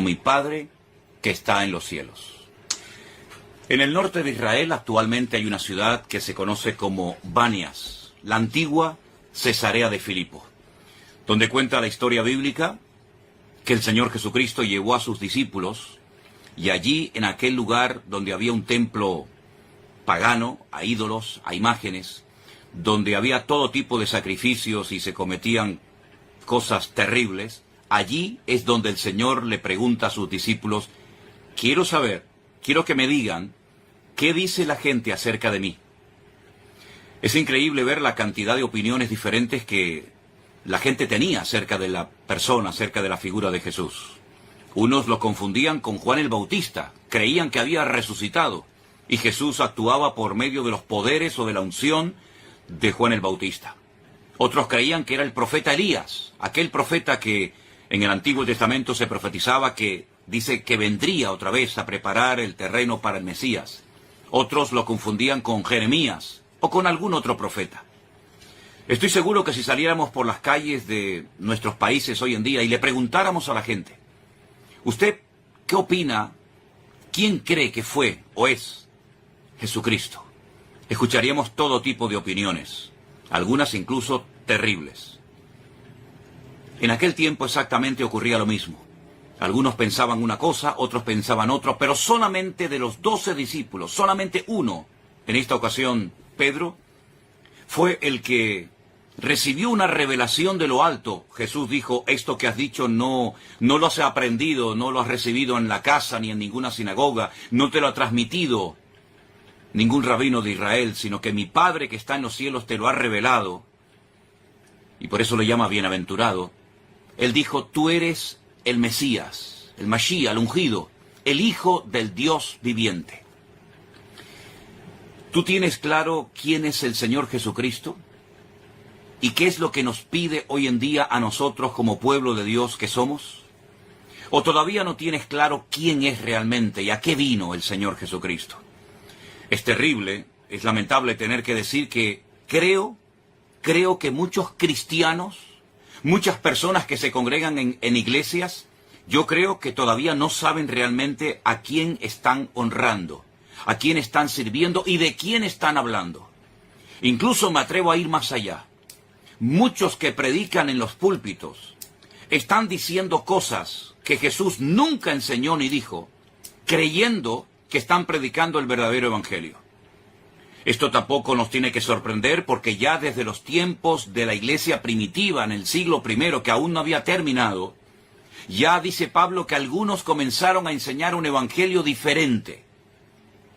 mi Padre que está en los cielos. En el norte de Israel actualmente hay una ciudad que se conoce como Banias, la antigua Cesarea de Filipo, donde cuenta la historia bíblica que el Señor Jesucristo llevó a sus discípulos y allí, en aquel lugar donde había un templo pagano, a ídolos, a imágenes, donde había todo tipo de sacrificios y se cometían cosas terribles, allí es donde el Señor le pregunta a sus discípulos: quiero que me digan qué dice la gente acerca de mí. Es increíble ver la cantidad de opiniones diferentes que la gente tenía acerca de la persona, acerca de la figura de Jesús. Unos lo confundían con Juan el Bautista, creían que había resucitado, y Jesús actuaba por medio de los poderes o de la unción de Juan el Bautista. Otros creían que era el profeta Elías, aquel profeta que en el Antiguo Testamento se profetizaba, que dice que vendría otra vez a preparar el terreno para el Mesías. Otros lo confundían con Jeremías o con algún otro profeta. Estoy seguro que si saliéramos por las calles de nuestros países hoy en día y le preguntáramos a la gente: ¿usted qué opina? ¿Quién cree que fue o es Jesucristo? Escucharíamos todo tipo de opiniones, algunas incluso terribles. En aquel tiempo exactamente ocurría lo mismo. Algunos pensaban una cosa, otros pensaban otra, pero solamente de los 12 discípulos, solamente uno, en esta ocasión Pedro, fue el que recibió una revelación de lo alto. Jesús dijo: esto que has dicho no lo has aprendido, no lo has recibido en la casa ni en ninguna sinagoga, no te lo ha transmitido ningún rabino de Israel, sino que mi Padre que está en los cielos te lo ha revelado. Y por eso le llama bienaventurado. Él dijo: tú eres el Mesías, el Mashiach, el ungido, el Hijo del Dios viviente. ¿Tú tienes claro quién es el Señor Jesucristo? ¿Y qué es lo que nos pide hoy en día a nosotros como pueblo de Dios que somos? ¿O todavía no tienes claro quién es realmente y a qué vino el Señor Jesucristo? Es terrible, es lamentable tener que decir que creo que muchos cristianos, muchas personas que se congregan en iglesias, yo creo que todavía no saben realmente a quién están honrando, a quién están sirviendo y de quién están hablando. Incluso me atrevo a ir más allá. Muchos que predican en los púlpitos están diciendo cosas que Jesús nunca enseñó ni dijo, creyendo que están predicando el verdadero evangelio. Esto tampoco nos tiene que sorprender, porque ya desde los tiempos de la iglesia primitiva, en el siglo I, que aún no había terminado, ya dice Pablo que algunos comenzaron a enseñar un evangelio diferente.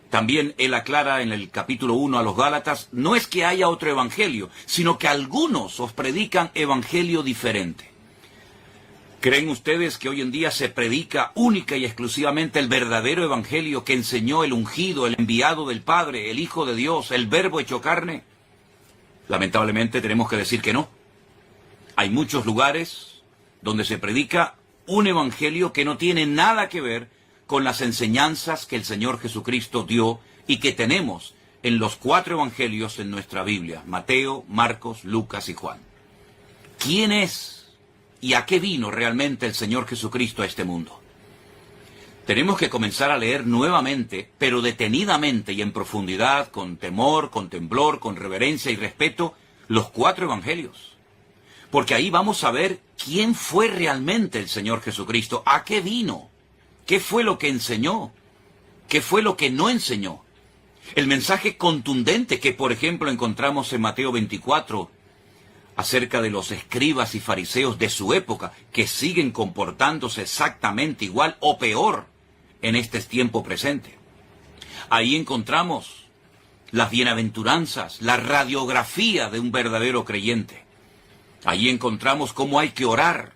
También él aclara en el capítulo 1 a los Gálatas: no es que haya otro evangelio, sino que algunos os predican evangelio diferente. ¿Creen ustedes que hoy en día se predica única y exclusivamente el verdadero evangelio que enseñó el ungido, el enviado del Padre, el Hijo de Dios, el Verbo hecho carne? Lamentablemente tenemos que decir que no. Hay muchos lugares donde se predica un evangelio que no tiene nada que ver con las enseñanzas que el Señor Jesucristo dio y que tenemos en los 4 evangelios en nuestra Biblia: Mateo, Marcos, Lucas y Juan. ¿Quién es y a qué vino realmente el Señor Jesucristo a este mundo? Tenemos que comenzar a leer nuevamente, pero detenidamente y en profundidad, con temor, con temblor, con reverencia y respeto, los 4 evangelios. Porque ahí vamos a ver quién fue realmente el Señor Jesucristo, a qué vino, qué fue lo que enseñó, qué fue lo que no enseñó. El mensaje contundente que, por ejemplo, encontramos en Mateo 24, acerca de los escribas y fariseos de su época, que siguen comportándose exactamente igual o peor en este tiempo presente. Ahí encontramos las bienaventuranzas, la radiografía de un verdadero creyente. Ahí encontramos cómo hay que orar.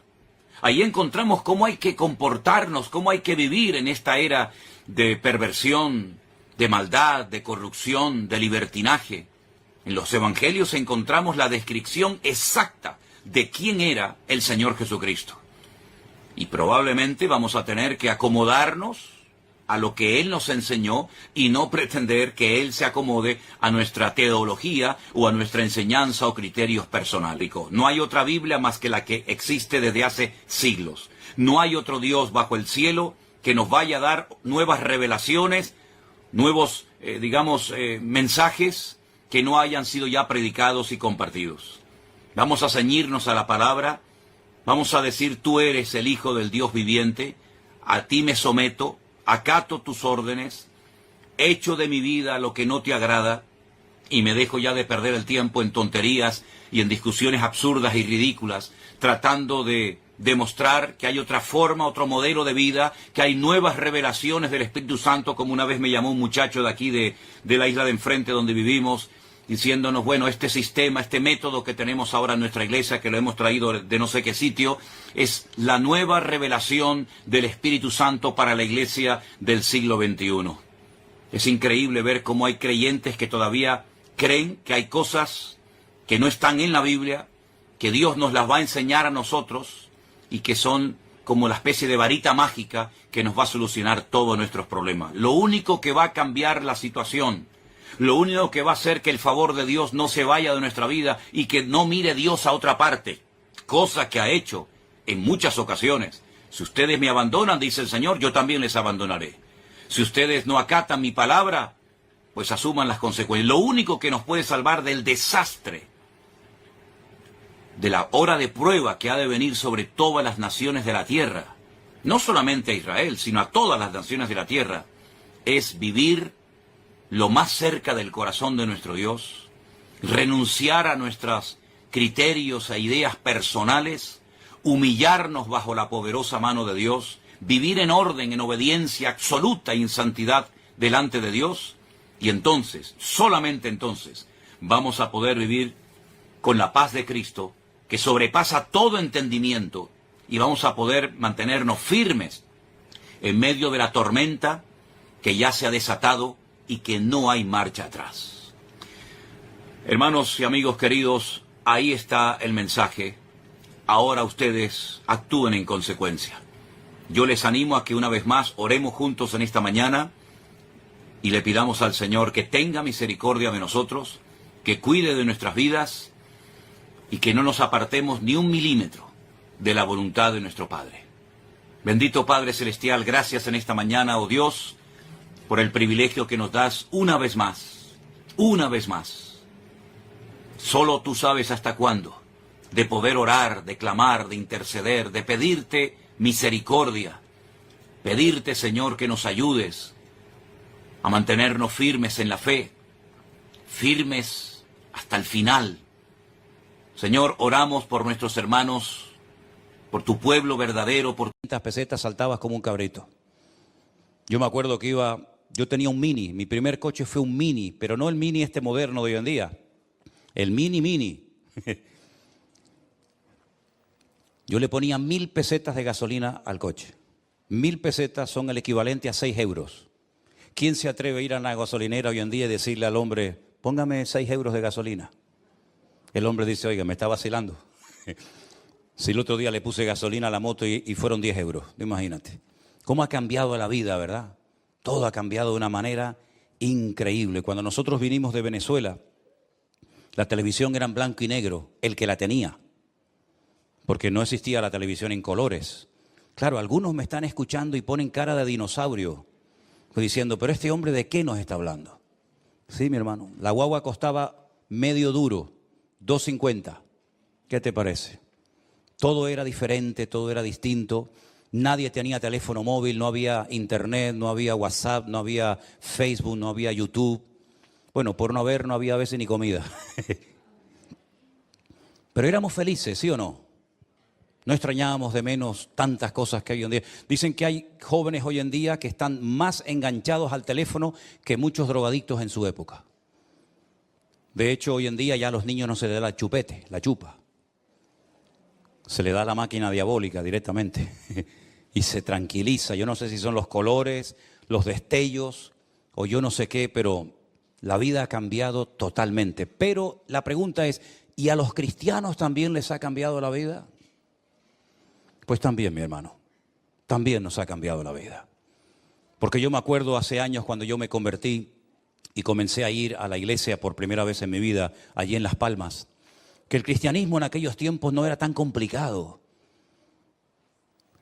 Ahí encontramos cómo hay que comportarnos, cómo hay que vivir en esta era de perversión, de maldad, de corrupción, de libertinaje. En los evangelios encontramos la descripción exacta de quién era el Señor Jesucristo. Y probablemente vamos a tener que acomodarnos a lo que Él nos enseñó y no pretender que Él se acomode a nuestra teología o a nuestra enseñanza o criterios personales. No hay otra Biblia más que la que existe desde hace siglos. No hay otro Dios bajo el cielo que nos vaya a dar nuevas revelaciones, nuevos, mensajes que no hayan sido ya predicados y compartidos. Vamos a ceñirnos a la palabra, vamos a decir: tú eres el Hijo del Dios viviente, a ti me someto, acato tus órdenes, echo de mi vida lo que no te agrada y me dejo ya de perder el tiempo en tonterías y en discusiones absurdas y ridículas, tratando de demostrar que hay otra forma, otro modelo de vida, que hay nuevas revelaciones del Espíritu Santo, como una vez me llamó un muchacho de aquí de la isla de enfrente donde vivimos, diciéndonos: bueno, este sistema, este método que tenemos ahora en nuestra iglesia, que lo hemos traído de no sé qué sitio, es la nueva revelación del Espíritu Santo para la iglesia del siglo XXI. Es increíble ver cómo hay creyentes que todavía creen que hay cosas que no están en la Biblia, que Dios nos las va a enseñar a nosotros y que son como la especie de varita mágica que nos va a solucionar todos nuestros problemas. Lo único que va a cambiar la situación, lo único que va a hacer que el favor de Dios no se vaya de nuestra vida y que no mire Dios a otra parte, cosa que ha hecho en muchas ocasiones. Si ustedes me abandonan, dice el Señor, yo también les abandonaré. Si ustedes no acatan mi palabra, pues asuman las consecuencias. Lo único que nos puede salvar del desastre, de la hora de prueba que ha de venir sobre todas las naciones de la tierra, no solamente a Israel, sino a todas las naciones de la tierra, es vivir lo más cerca del corazón de nuestro Dios, renunciar a nuestros criterios e ideas personales, humillarnos bajo la poderosa mano de Dios, vivir en orden, en obediencia absoluta y en santidad delante de Dios, y entonces, solamente entonces, vamos a poder vivir con la paz de Cristo, que sobrepasa todo entendimiento, y vamos a poder mantenernos firmes en medio de la tormenta que ya se ha desatado y que no hay marcha atrás. Hermanos y amigos queridos, ahí está el mensaje. Ahora ustedes actúen en consecuencia. Yo les animo a que una vez más oremos juntos en esta mañana y le pidamos al Señor que tenga misericordia de nosotros, que cuide de nuestras vidas y que no nos apartemos ni un milímetro de la voluntad de nuestro Padre. Bendito Padre Celestial, gracias en esta mañana, oh Dios, por el privilegio que nos das una vez más. Solo tú sabes hasta cuándo, de poder orar, de clamar, de interceder, de pedirte misericordia, pedirte, Señor, que nos ayudes a mantenernos firmes en la fe, firmes hasta el final. Señor, oramos por nuestros hermanos, por tu pueblo verdadero, por 500 pesetas saltabas como un cabrito. Yo me acuerdo que yo tenía un Mini, mi primer coche fue un Mini, pero no el Mini este moderno de hoy en día, el Mini. Yo le ponía 1000 pesetas de gasolina al coche. 1000 pesetas son el equivalente a 6 euros. ¿Quién se atreve a ir a una gasolinera hoy en día y decirle al hombre, póngame 6 euros de gasolina? El hombre dice, oiga, me está vacilando. Si el otro día le puse gasolina a la moto y fueron 10 euros, imagínate. ¿Cómo ha cambiado la vida, verdad? Todo ha cambiado de una manera increíble. Cuando nosotros vinimos de Venezuela, la televisión era en blanco y negro, el que la tenía, porque no existía la televisión en colores. Claro, algunos me están escuchando y ponen cara de dinosaurio, diciendo, pero este hombre ¿de qué nos está hablando? Sí, mi hermano, la guagua costaba medio duro, 2.50. ¿Qué te parece? Todo era diferente, todo era distinto. Nadie tenía teléfono móvil, no había internet, no había WhatsApp, no había Facebook, no había YouTube. Bueno, por no haber, no había a veces ni comida. Pero éramos felices, ¿sí o no? No extrañábamos de menos tantas cosas que hay hoy en día. Dicen que hay jóvenes hoy en día que están más enganchados al teléfono que muchos drogadictos en su época. De hecho, hoy en día ya a los niños no se les da la chupete, la chupa. Se le da la máquina diabólica directamente y se tranquiliza. Yo no sé si son los colores, los destellos o yo no sé qué, pero la vida ha cambiado totalmente. Pero la pregunta es, ¿y a los cristianos también les ha cambiado la vida? Pues también, mi hermano, también nos ha cambiado la vida. Porque yo me acuerdo hace años cuando yo me convertí y comencé a ir a la iglesia por primera vez en mi vida, allí en Las Palmas, que el cristianismo en aquellos tiempos no era tan complicado.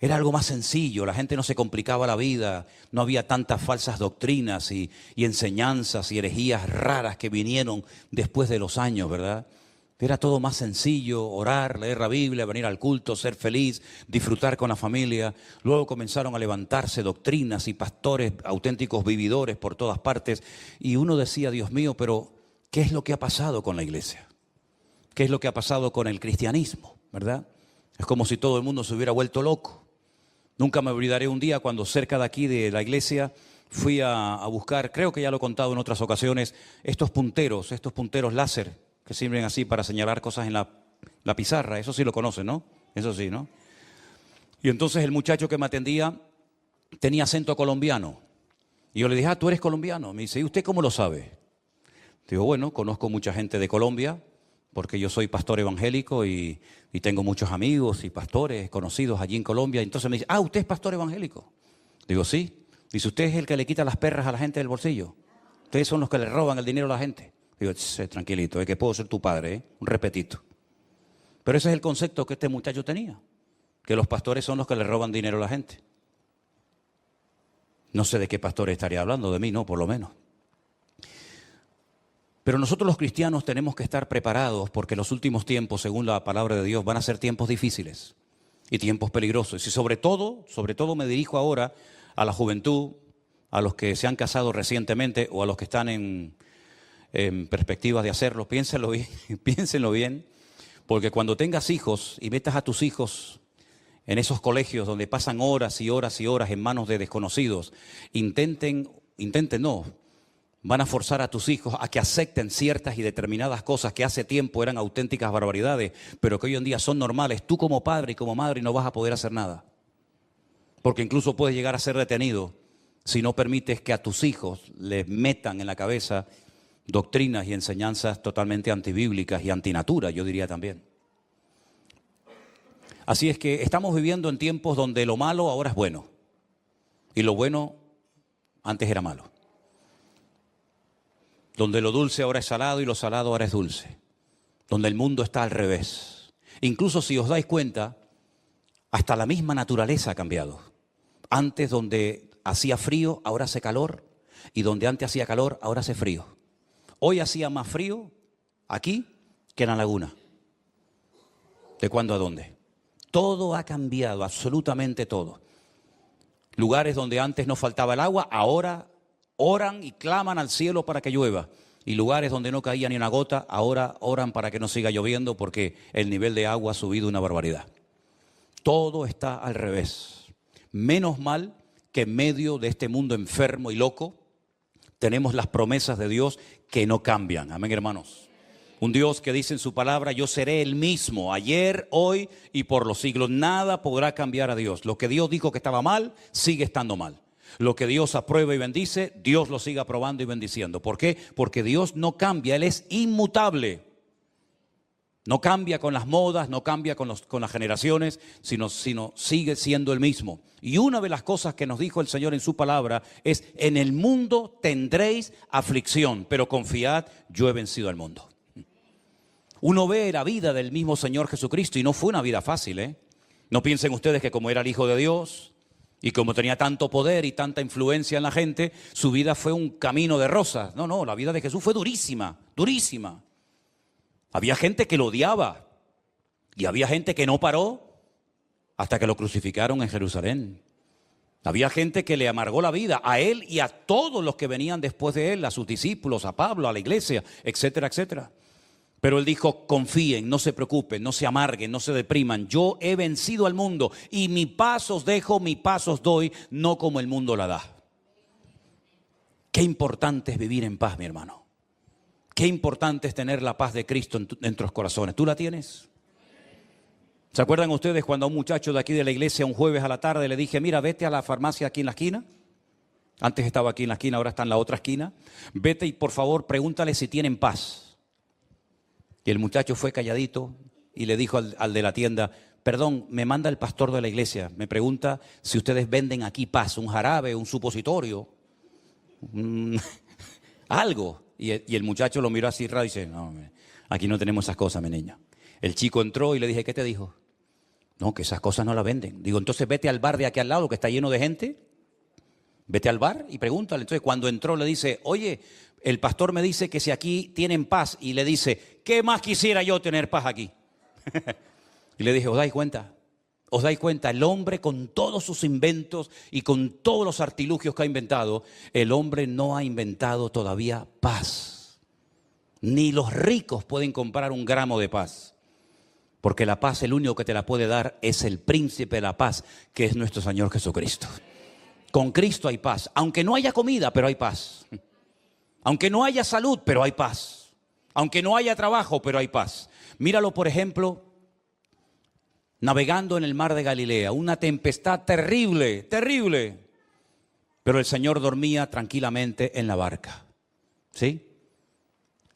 Era algo más sencillo, la gente no se complicaba la vida, no había tantas falsas doctrinas y enseñanzas y herejías raras que vinieron después de los años, ¿verdad? Era todo más sencillo, orar, leer la Biblia, venir al culto, ser feliz, disfrutar con la familia. Luego comenzaron a levantarse doctrinas y pastores auténticos vividores por todas partes. Y uno decía, Dios mío, pero ¿qué es lo que ha pasado con la iglesia? ¿Qué es lo que ha pasado con el cristianismo? ¿Verdad? Es como si todo el mundo se hubiera vuelto loco. Nunca me olvidaré un día cuando cerca de aquí de la iglesia fui a buscar, creo que ya lo he contado en otras ocasiones, estos punteros láser que sirven así para señalar cosas en la pizarra. Eso sí lo conocen, ¿no? Eso sí, ¿no? Y entonces el muchacho que me atendía tenía acento colombiano. Y yo le dije, ¿tú eres colombiano? Me dice, ¿y usted cómo lo sabe? Digo, bueno, conozco mucha gente de Colombia, porque yo soy pastor evangélico y tengo muchos amigos y pastores conocidos allí en Colombia. Entonces me dice, ¿usted es pastor evangélico? Digo, sí. Dice, ¿usted es el que le quita las perras a la gente del bolsillo? Ustedes son los que le roban el dinero a la gente. Digo, tranquilito, que puedo ser tu padre, un repetito. Pero ese es el concepto que este muchacho tenía, que los pastores son los que le roban dinero a la gente. No sé de qué pastor estaría hablando, de mí no, por lo menos. Pero nosotros los cristianos tenemos que estar preparados porque los últimos tiempos, según la palabra de Dios, van a ser tiempos difíciles y tiempos peligrosos. Y sobre todo me dirijo ahora a la juventud, a los que se han casado recientemente o a los que están en perspectivas de hacerlo. Piénsenlo bien, porque cuando tengas hijos y metas a tus hijos en esos colegios donde pasan horas y horas y horas en manos de desconocidos, van a forzar a tus hijos a que acepten ciertas y determinadas cosas que hace tiempo eran auténticas barbaridades, pero que hoy en día son normales. Tú como padre y como madre no vas a poder hacer nada, porque incluso puedes llegar a ser detenido si no permites que a tus hijos les metan en la cabeza doctrinas y enseñanzas totalmente antibíblicas y antinatura, yo diría también. Así es que estamos viviendo en tiempos donde lo malo ahora es bueno y lo bueno antes era malo. Donde lo dulce ahora es salado y lo salado ahora es dulce. Donde el mundo está al revés. Incluso si os dais cuenta, hasta la misma naturaleza ha cambiado. Antes donde hacía frío, ahora hace calor. Y donde antes hacía calor, ahora hace frío. Hoy hacía más frío aquí que en la laguna. ¿De cuándo a dónde? Todo ha cambiado, absolutamente todo. Lugares donde antes no faltaba el agua, ahora oran y claman al cielo para que llueva. Y lugares donde no caía ni una gota, ahora oran para que no siga lloviendo porque el nivel de agua ha subido una barbaridad. Todo está al revés. Menos mal que en medio de este mundo enfermo y loco tenemos las promesas de Dios que no cambian. Amén, hermanos. Un Dios que dice en su palabra, yo seré el mismo, ayer, hoy y por los siglos. Nada podrá cambiar a Dios. Lo que Dios dijo que estaba mal, sigue estando mal. Lo que Dios aprueba y bendice, Dios lo sigue aprobando y bendiciendo. ¿Por qué? Porque Dios no cambia, Él es inmutable. No cambia con las modas, no cambia con las generaciones, sino sigue siendo el mismo. Y una de las cosas que nos dijo el Señor en su palabra es, en el mundo tendréis aflicción, pero confiad, yo he vencido al mundo. Uno ve la vida del mismo Señor Jesucristo y no fue una vida fácil, ¿eh? No piensen ustedes que como era el Hijo de Dios y como tenía tanto poder y tanta influencia en la gente, su vida fue un camino de rosas. No, la vida de Jesús fue durísima, durísima. Había gente que lo odiaba y había gente que no paró hasta que lo crucificaron en Jerusalén. Había gente que le amargó la vida a él y a todos los que venían después de él, a sus discípulos, a Pablo, a la iglesia, etcétera, etcétera. Pero él dijo, confíen, no se preocupen, no se amarguen, no se depriman. Yo he vencido al mundo y mi paz os dejo, mi paz os doy, no como el mundo la da. Qué importante es vivir en paz, mi hermano. Qué importante es tener la paz de Cristo en nuestros corazones. ¿Tú la tienes? ¿Se acuerdan ustedes cuando a un muchacho de aquí de la iglesia un jueves a la tarde le dije, mira, vete a la farmacia aquí en la esquina? Antes estaba aquí en la esquina, ahora está en la otra esquina. Vete y por favor pregúntale si tienen paz. Y el muchacho fue calladito y le dijo al de la tienda, perdón, me manda el pastor de la iglesia, me pregunta si ustedes venden aquí paz, un jarabe, un supositorio, algo. Y el muchacho lo miró así raro y dice, no, aquí no tenemos esas cosas, mi niño. El chico entró y le dije, ¿qué te dijo? No, que esas cosas no las venden. Digo, entonces vete al bar de aquí al lado que está lleno de gente. Vete al bar y pregúntale. Entonces cuando entró le dice, oye, el pastor me dice que si aquí tienen paz. Y le dice, ¿qué más quisiera yo tener paz aquí? Y le dije, ¿os dais cuenta? ¿Os dais cuenta? El hombre con todos sus inventos y con todos los artilugios que ha inventado, el hombre no ha inventado todavía paz. Ni los ricos pueden comprar un gramo de paz. Porque la paz, el único que te la puede dar es el príncipe de la paz, que es nuestro Señor Jesucristo. Con Cristo hay paz. Aunque no haya comida, pero hay paz. Aunque no haya salud, pero hay paz. Aunque no haya trabajo, pero hay paz. Míralo, por ejemplo, navegando en el mar de Galilea, una tempestad terrible, terrible. Pero el Señor dormía tranquilamente en la barca. ¿Sí?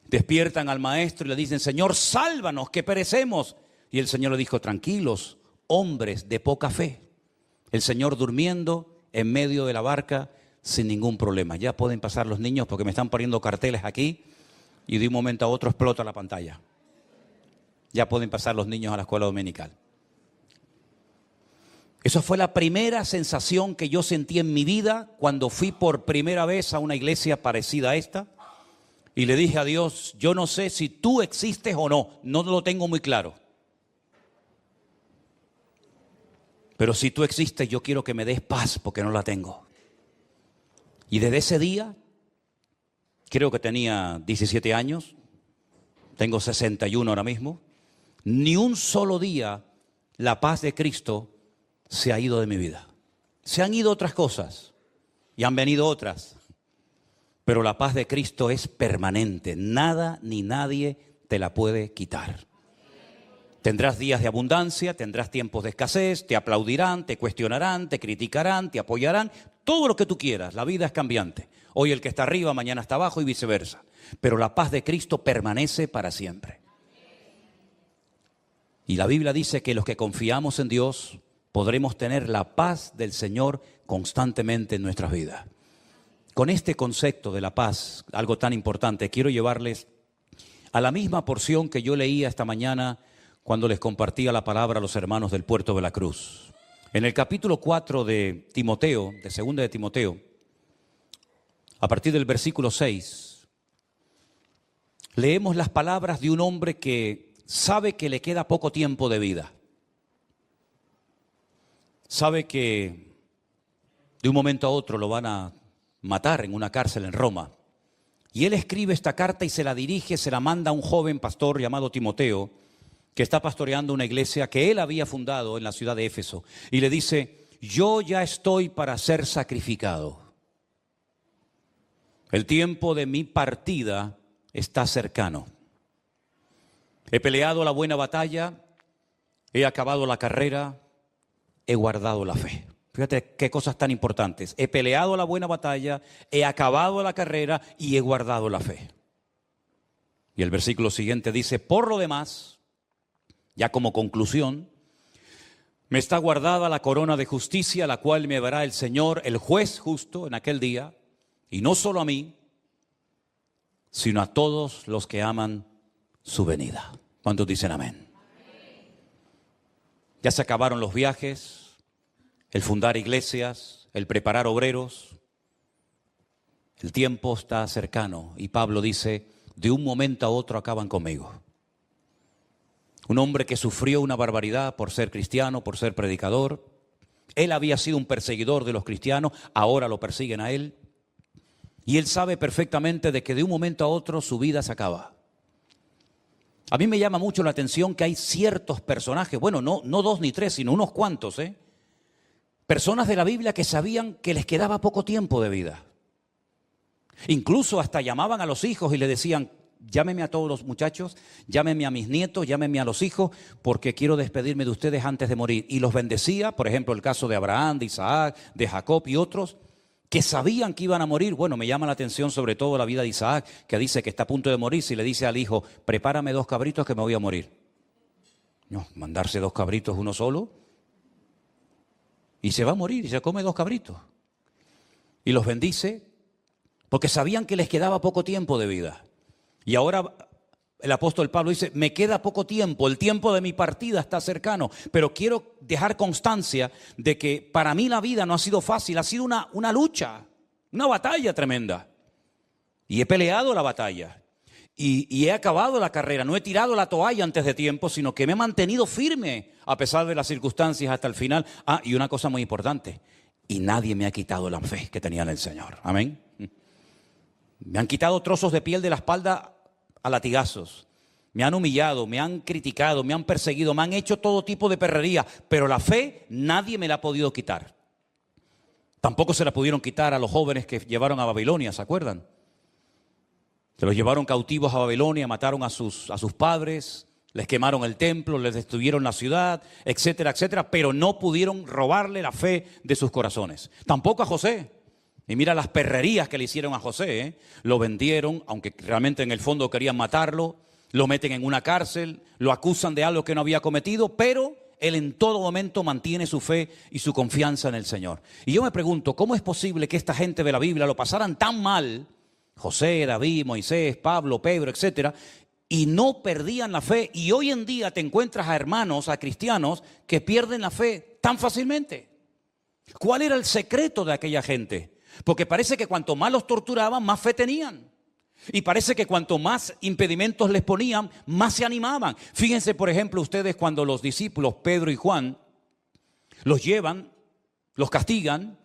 Despiertan al maestro y le dicen, Señor, sálvanos, que perecemos. Y el Señor le dijo, tranquilos, hombres de poca fe. El Señor durmiendo en medio de la barca sin ningún problema. Ya pueden pasar los niños porque me están poniendo carteles aquí y de un momento a otro explota la pantalla. Ya pueden pasar los niños a la escuela dominical. Esa fue la primera sensación que yo sentí en mi vida cuando fui por primera vez a una iglesia parecida a esta. Y le dije a Dios, yo no sé si tú existes o no, no lo tengo muy claro. Pero si tú existes, yo quiero que me des paz porque no la tengo. Y desde ese día, creo que tenía 17 años, tengo 61 ahora mismo, ni un solo día la paz de Cristo se ha ido de mi vida. Se han ido otras cosas y han venido otras. Pero la paz de Cristo es permanente. Nada ni nadie te la puede quitar. Tendrás días de abundancia, tendrás tiempos de escasez, te aplaudirán, te cuestionarán, te criticarán, te apoyarán, todo lo que tú quieras. La vida es cambiante. Hoy el que está arriba, mañana está abajo y viceversa. Pero la paz de Cristo permanece para siempre. Y la Biblia dice que los que confiamos en Dios podremos tener la paz del Señor constantemente en nuestras vidas. Con este concepto de la paz, algo tan importante, quiero llevarles a la misma porción que yo leía esta mañana cuando les compartía la palabra a los hermanos del Puerto de la Cruz. En el capítulo 4 de Timoteo, de segunda de Timoteo, a partir del versículo 6, leemos las palabras de un hombre que sabe que le queda poco tiempo de vida. Sabe que de un momento a otro lo van a matar en una cárcel en Roma. Y él escribe esta carta y se la dirige, se la manda a un joven pastor llamado Timoteo, que está pastoreando una iglesia que él había fundado en la ciudad de Éfeso. Y le dice, yo ya estoy para ser sacrificado. El tiempo de mi partida está cercano. He peleado la buena batalla, he acabado la carrera, he guardado la fe. Fíjate qué cosas tan importantes. He peleado la buena batalla, he acabado la carrera y he guardado la fe. Y el versículo siguiente dice, por lo demás, ya como conclusión, me está guardada la corona de justicia, la cual me dará el Señor, el juez justo, en aquel día, y no solo a mí, sino a todos los que aman su venida. ¿Cuántos dicen amén? Ya se acabaron los viajes, el fundar iglesias, el preparar obreros. El tiempo está cercano y Pablo dice, de un momento a otro acaban conmigo. Un hombre que sufrió una barbaridad por ser cristiano, por ser predicador. Él había sido un perseguidor de los cristianos, ahora lo persiguen a él. Y él sabe perfectamente de que de un momento a otro su vida se acaba. A mí me llama mucho la atención que hay ciertos personajes, bueno, no dos ni tres, sino unos cuantos, personas de la Biblia que sabían que les quedaba poco tiempo de vida. Incluso hasta llamaban a los hijos y le decían, llámeme a todos los muchachos, llámeme a mis nietos, llámeme a los hijos, porque quiero despedirme de ustedes antes de morir. Y los bendecía, por ejemplo, el caso de Abraham, de Isaac, de Jacob y otros, que sabían que iban a morir. Bueno, me llama la atención sobre todo la vida de Isaac, que dice que está a punto de morir, si le dice al hijo, prepárame 2 cabritos que me voy a morir. No, mandarse 2 cabritos uno solo, y se va a morir, y se come 2 cabritos. Y los bendice, porque sabían que les quedaba poco tiempo de vida. Y ahora el apóstol Pablo dice, me queda poco tiempo, el tiempo de mi partida está cercano, pero quiero dejar constancia de que para mí la vida no ha sido fácil, ha sido una lucha, una batalla tremenda. Y he peleado la batalla y he acabado la carrera, no he tirado la toalla antes de tiempo, sino que me he mantenido firme a pesar de las circunstancias hasta el final. Ah, y una cosa muy importante, y nadie me ha quitado la fe que tenía en el Señor. Amén. Me han quitado trozos de piel de la espalda a latigazos, me han humillado, me han criticado, me han perseguido, me han hecho todo tipo de perrería, pero la fe nadie me la ha podido quitar. Tampoco se la pudieron quitar a los jóvenes que llevaron a Babilonia, ¿se acuerdan? Se los llevaron cautivos a Babilonia, mataron a sus padres, les quemaron el templo, les destruyeron la ciudad, etcétera, etcétera, pero no pudieron robarle la fe de sus corazones. Tampoco a José. Y mira las perrerías que le hicieron a José, ¿eh? Lo vendieron, aunque realmente en el fondo querían matarlo, lo meten en una cárcel, lo acusan de algo que no había cometido, pero él en todo momento mantiene su fe y su confianza en el Señor. Y yo me pregunto, ¿cómo es posible que esta gente de la Biblia lo pasaran tan mal, José, David, Moisés, Pablo, Pedro, etcétera, y no perdían la fe? Y hoy en día te encuentras a hermanos, a cristianos, que pierden la fe tan fácilmente. ¿Cuál era el secreto de aquella gente? Porque parece que cuanto más los torturaban, más fe tenían. Y parece que cuanto más impedimentos les ponían, más se animaban. Fíjense, por ejemplo, ustedes cuando los discípulos, Pedro y Juan, los llevan, los castigan,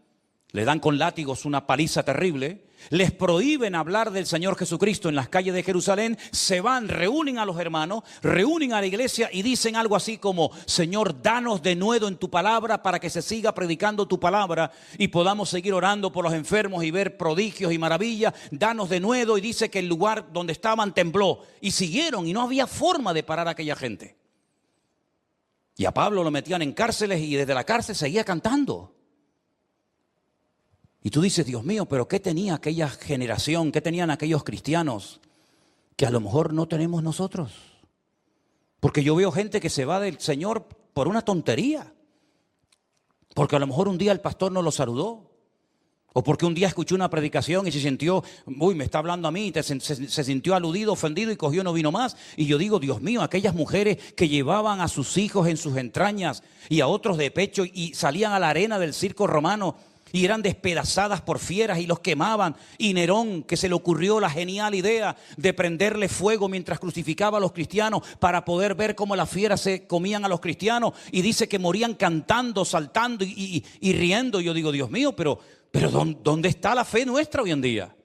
le dan con látigos una paliza terrible, les prohíben hablar del Señor Jesucristo en las calles de Jerusalén, se van, reúnen a los hermanos, reúnen a la iglesia y dicen algo así como, Señor, danos de nuevo en tu palabra para que se siga predicando tu palabra y podamos seguir orando por los enfermos y ver prodigios y maravillas, danos de nuevo. Y dice que el lugar donde estaban tembló y siguieron y no había forma de parar a aquella gente. Y a Pablo lo metían en cárceles y desde la cárcel seguía cantando. Y tú dices, Dios mío, pero ¿qué tenía aquella generación? ¿Qué tenían aquellos cristianos que a lo mejor no tenemos nosotros? Porque yo veo gente que se va del Señor por una tontería. Porque a lo mejor un día el pastor no lo saludó. O porque un día escuchó una predicación y se sintió, uy, me está hablando a mí, se sintió aludido, ofendido y cogió no vino más. Y yo digo, Dios mío, aquellas mujeres que llevaban a sus hijos en sus entrañas y a otros de pecho y salían a la arena del circo romano y eran despedazadas por fieras y los quemaban. Y Nerón, que se le ocurrió la genial idea de prenderle fuego mientras crucificaba a los cristianos para poder ver cómo las fieras se comían a los cristianos. Y dice que morían cantando, saltando y riendo. Yo digo, Dios mío, pero ¿dónde está la fe nuestra hoy en día?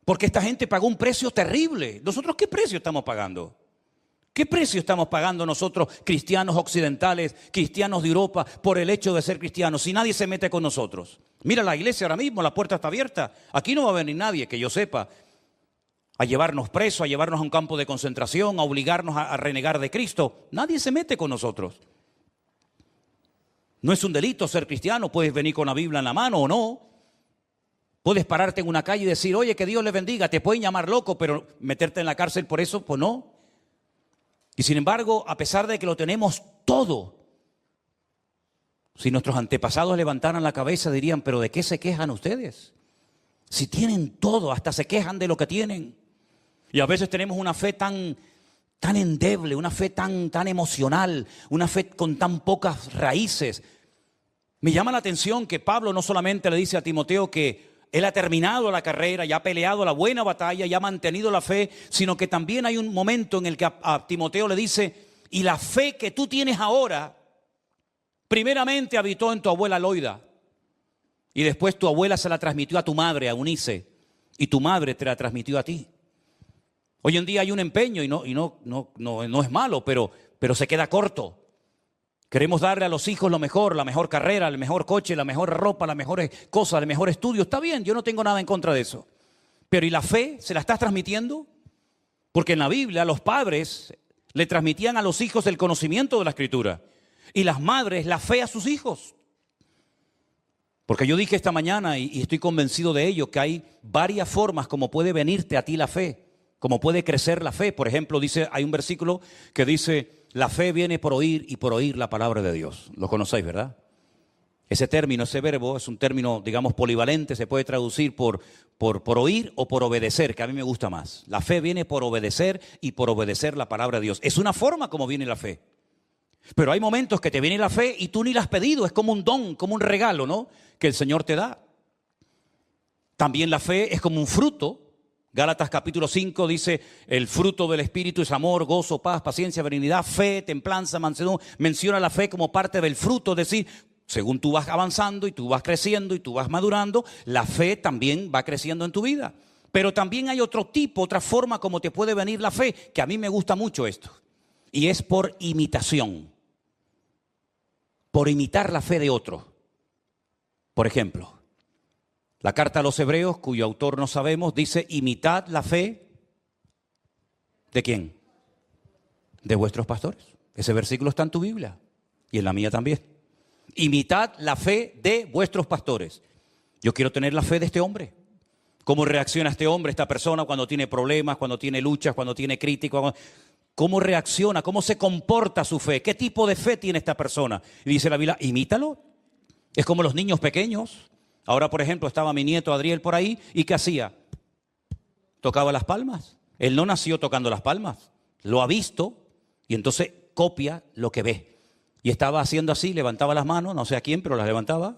Porque esta gente pagó un precio terrible. ¿Nosotros qué precio estamos pagando? ¿Qué precio estamos pagando nosotros, cristianos occidentales, cristianos de Europa, por el hecho de ser cristianos, si nadie se mete con nosotros? Mira la iglesia ahora mismo, la puerta está abierta. Aquí no va a venir nadie, que yo sepa, a llevarnos presos, a llevarnos a un campo de concentración, a obligarnos a renegar de Cristo. Nadie se mete con nosotros. No es un delito ser cristiano, puedes venir con la Biblia en la mano o no. Puedes pararte en una calle y decir, oye, que Dios le bendiga, te pueden llamar loco, pero meterte en la cárcel por eso, pues no. Y sin embargo, a pesar de que lo tenemos todo, si nuestros antepasados levantaran la cabeza dirían, pero ¿de qué se quejan ustedes? Si tienen todo, hasta se quejan de lo que tienen. Y a veces tenemos una fe tan endeble, una fe tan emocional, una fe con tan pocas raíces. Me llama la atención que Pablo no solamente le dice a Timoteo que él ha terminado la carrera, ya ha peleado la buena batalla, ya ha mantenido la fe, sino que también hay un momento en el que a Timoteo le dice, y la fe que tú tienes ahora, primeramente habitó en tu abuela Loida, y después tu abuela se la transmitió a tu madre, a Eunice, y tu madre te la transmitió a ti. Hoy en día hay un empeño, y no es malo, pero se queda corto. Queremos darle a los hijos lo mejor, la mejor carrera, el mejor coche, la mejor ropa, las mejores cosas, el mejor estudio. Está bien, yo no tengo nada en contra de eso. Pero ¿y la fe? ¿Se la estás transmitiendo? Porque en la Biblia los padres le transmitían a los hijos el conocimiento de la Escritura. Y las madres la fe a sus hijos. Porque yo dije esta mañana, y estoy convencido de ello, que hay varias formas como puede venirte a ti la fe. Como puede crecer la fe. Por ejemplo, hay un versículo que dice, la fe viene por oír y por oír la palabra de Dios. Lo conocéis, ¿verdad? Ese término, ese verbo, es un término, digamos, polivalente, se puede traducir por oír o por obedecer, que a mí me gusta más. La fe viene por obedecer y por obedecer la palabra de Dios. Es una forma como viene la fe. Pero hay momentos que te viene la fe y tú ni la has pedido, es como un don, como un regalo, ¿no?, que el Señor te da. También la fe es como un fruto. Gálatas capítulo 5 dice, el fruto del Espíritu es amor, gozo, paz, paciencia, benignidad, fe, templanza, mansedumbre. Menciona la fe como parte del fruto, es decir, según tú vas avanzando y tú vas creciendo y tú vas madurando, la fe también va creciendo en tu vida. Pero también hay otro tipo, otra forma como te puede venir la fe, que a mí me gusta mucho esto. Y es por imitación. Por imitar la fe de otro. Por ejemplo, la carta a los Hebreos, cuyo autor no sabemos, dice, imitad la fe. ¿De quién? De vuestros pastores. Ese versículo está en tu Biblia y en la mía también. Imitad la fe de vuestros pastores. Yo quiero tener la fe de este hombre. ¿Cómo reacciona este hombre, esta persona, cuando tiene problemas, cuando tiene luchas, cuando tiene críticas? ¿Cómo reacciona? ¿Cómo se comporta su fe? ¿Qué tipo de fe tiene esta persona? Y dice la Biblia, imítalo. Es como los niños pequeños. Ahora, por ejemplo, estaba mi nieto Adriel por ahí, ¿y qué hacía? Tocaba las palmas. Él no nació tocando las palmas, lo ha visto y entonces copia lo que ve. Y estaba haciendo así, levantaba las manos, no sé a quién, pero las levantaba.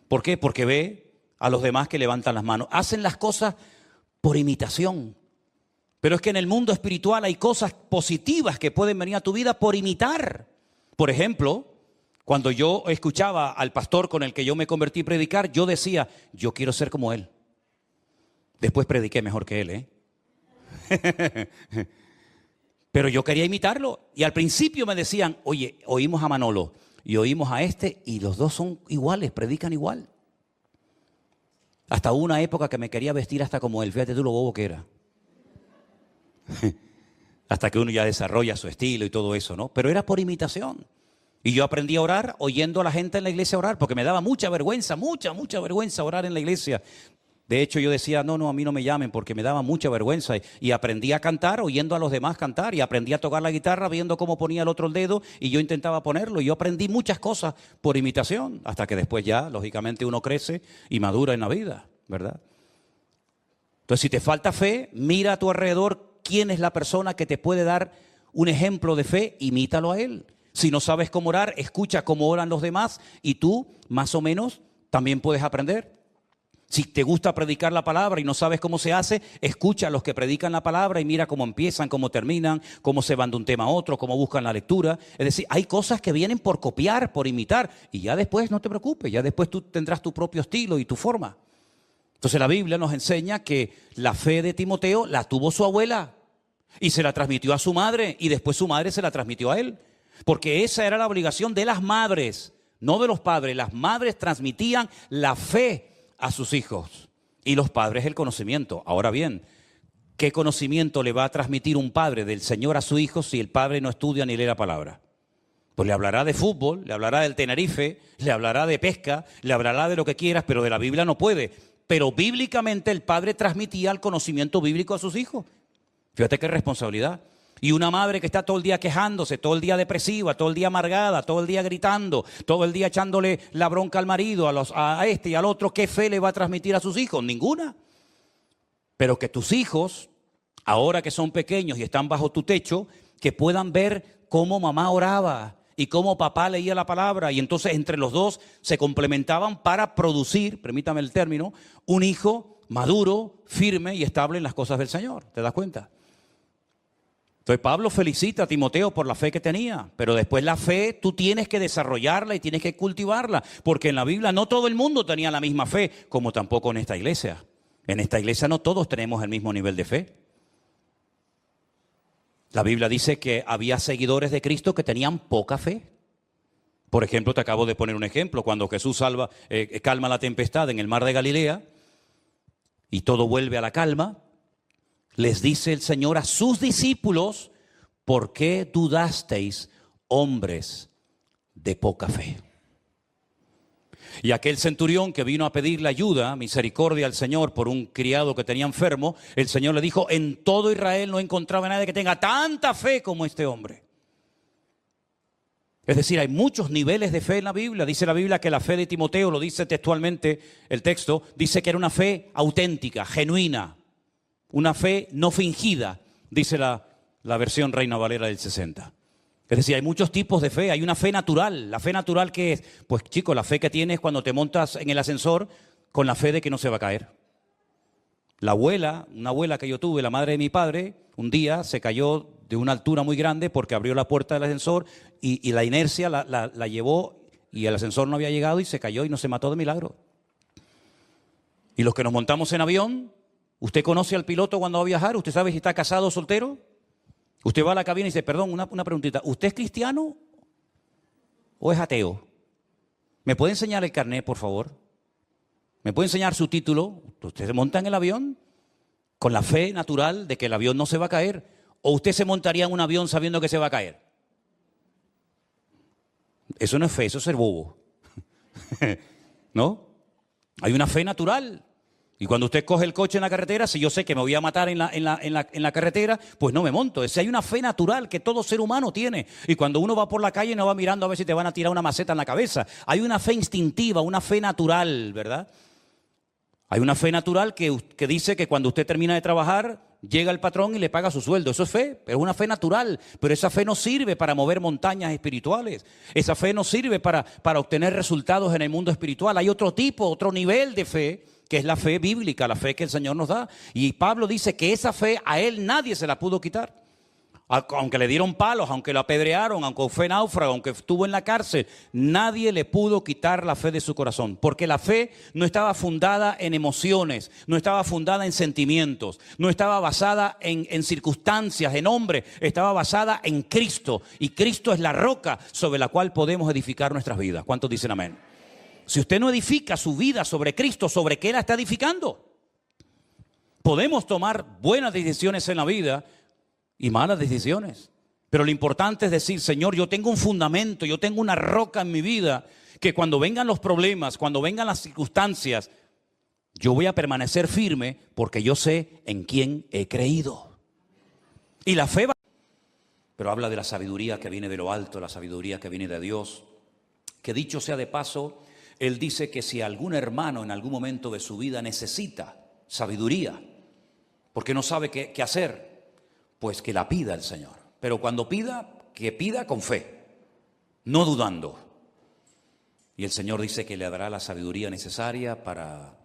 ¿Por qué? Porque ve a los demás que levantan las manos. Hacen las cosas por imitación. Pero es que en el mundo espiritual hay cosas positivas que pueden venir a tu vida por imitar. Por ejemplo, cuando yo escuchaba al pastor con el que yo me convertí a predicar, yo decía, yo quiero ser como él. Después prediqué mejor que él, Pero yo quería imitarlo. Y al principio me decían, oye, oímos a Manolo y oímos a este y los dos son iguales, predican igual. Hasta hubo una época que me quería vestir hasta como él. Fíjate tú lo bobo que era. Hasta que uno ya desarrolla su estilo y todo eso, ¿no? Pero era por imitación. Y yo aprendí a orar oyendo a la gente en la iglesia orar, porque me daba mucha vergüenza, mucha vergüenza orar en la iglesia. De hecho, yo decía, no, a mí no me llamen porque me daba mucha vergüenza. Y aprendí a cantar oyendo a los demás cantar. Y aprendí a tocar la guitarra viendo cómo ponía el otro el dedo y yo intentaba ponerlo. Y yo aprendí muchas cosas por imitación, hasta que después ya, lógicamente, uno crece y madura en la vida, ¿verdad? Entonces, si te falta fe, mira a tu alrededor quién es la persona que te puede dar un ejemplo de fe, imítalo a él. Si no sabes cómo orar, escucha cómo oran los demás y tú, más o menos, también puedes aprender. Si te gusta predicar la palabra y no sabes cómo se hace, escucha a los que predican la palabra y mira cómo empiezan, cómo terminan, cómo se van de un tema a otro, cómo buscan la lectura. Es decir, hay cosas que vienen por copiar, por imitar, y ya después no te preocupes, ya después tú tendrás tu propio estilo y tu forma. Entonces la Biblia nos enseña que la fe de Timoteo la tuvo su abuela y se la transmitió a su madre y después su madre se la transmitió a él. Porque esa era la obligación de las madres, no de los padres. Las madres transmitían la fe a sus hijos y los padres el conocimiento. Ahora bien, ¿qué conocimiento le va a transmitir un padre del Señor a su hijo si el padre no estudia ni lee la palabra? Pues le hablará de fútbol, le hablará del Tenerife, le hablará de pesca, le hablará de lo que quieras, pero de la Biblia no puede. Pero bíblicamente el padre transmitía el conocimiento bíblico a sus hijos. Fíjate qué responsabilidad. Y una madre que está todo el día quejándose, todo el día depresiva, todo el día amargada, todo el día gritando, todo el día echándole la bronca al marido, a este y al otro, ¿qué fe le va a transmitir a sus hijos? Ninguna. Pero que tus hijos, ahora que son pequeños y están bajo tu techo, que puedan ver cómo mamá oraba y cómo papá leía la palabra. Y entonces entre los dos se complementaban para producir, permítame el término, un hijo maduro, firme y estable en las cosas del Señor. ¿Te das cuenta? Entonces Pablo felicita a Timoteo por la fe que tenía, pero después la fe tú tienes que desarrollarla y tienes que cultivarla, porque en la Biblia no todo el mundo tenía la misma fe, como tampoco en esta iglesia. En esta iglesia no todos tenemos el mismo nivel de fe. La Biblia dice que había seguidores de Cristo que tenían poca fe. Por ejemplo, te acabo de poner un ejemplo, cuando Jesús calma la tempestad en el mar de Galilea y todo vuelve a la calma. Les dice el Señor a sus discípulos, ¿por qué dudasteis, hombres de poca fe? Y aquel centurión que vino a pedirle ayuda, misericordia al Señor por un criado que tenía enfermo, el Señor le dijo, en todo Israel no encontraba a nadie que tenga tanta fe como este hombre. Es decir, hay muchos niveles de fe en la Biblia. Dice la Biblia que la fe de Timoteo, lo dice textualmente el texto, dice que era una fe auténtica, genuina, una fe no fingida, dice la versión Reina Valera del 60. Es decir, hay muchos tipos de fe. Hay una fe natural. ¿La fe natural qué es? Pues chicos, la fe que tienes cuando te montas en el ascensor con la fe de que no se va a caer. La abuela, una abuela que yo tuve, la madre de mi padre, un día se cayó de una altura muy grande porque abrió la puerta del ascensor y la inercia la llevó y el ascensor no había llegado y se cayó y no se mató de milagro. Y los que nos montamos en avión, ¿usted conoce al piloto cuando va a viajar? ¿Usted sabe si está casado o soltero? Usted va a la cabina y dice, perdón, una preguntita, ¿usted es cristiano o es ateo? ¿Me puede enseñar el carnet, por favor? ¿Me puede enseñar su título? ¿Usted se monta en el avión con la fe natural de que el avión no se va a caer? ¿O usted se montaría en un avión sabiendo que se va a caer? Eso no es fe, eso es ser bobo. ¿No? Hay una fe natural. Y cuando usted coge el coche en la carretera, si yo sé que me voy a matar en la carretera, pues no me monto. Hay una fe natural que todo ser humano tiene. Y cuando uno va por la calle no va mirando a ver si te van a tirar una maceta en la cabeza. Hay una fe instintiva, una fe natural, ¿verdad? Hay una fe natural que dice que cuando usted termina de trabajar, llega el patrón y le paga su sueldo. Eso es fe, pero es una fe natural. Pero esa fe no sirve para mover montañas espirituales. Esa fe no sirve para obtener resultados en el mundo espiritual. Hay otro tipo, otro nivel de fe, que es la fe bíblica, la fe que el Señor nos da. Y Pablo dice que esa fe a él nadie se la pudo quitar. Aunque le dieron palos, aunque lo apedrearon, aunque fue náufrago, aunque estuvo en la cárcel, nadie le pudo quitar la fe de su corazón. Porque la fe no estaba fundada en emociones, no estaba fundada en sentimientos, no estaba basada en circunstancias, en hombres, estaba basada en Cristo. Y Cristo es la roca sobre la cual podemos edificar nuestras vidas. ¿Cuántos dicen amén? Si usted no edifica su vida sobre Cristo, ¿sobre qué la está edificando? Podemos tomar buenas decisiones en la vida y malas decisiones. Pero lo importante es decir, Señor, yo tengo un fundamento, yo tengo una roca en mi vida, que cuando vengan los problemas, cuando vengan las circunstancias, yo voy a permanecer firme porque yo sé en quién he creído. Y la fe va... Pero habla de la sabiduría que viene de lo alto, la sabiduría que viene de Dios. Que dicho sea de paso, él dice que si algún hermano en algún momento de su vida necesita sabiduría, porque no sabe qué hacer, pues que la pida el Señor. Pero cuando pida, que pida con fe, no dudando. Y el Señor dice que le dará la sabiduría necesaria para,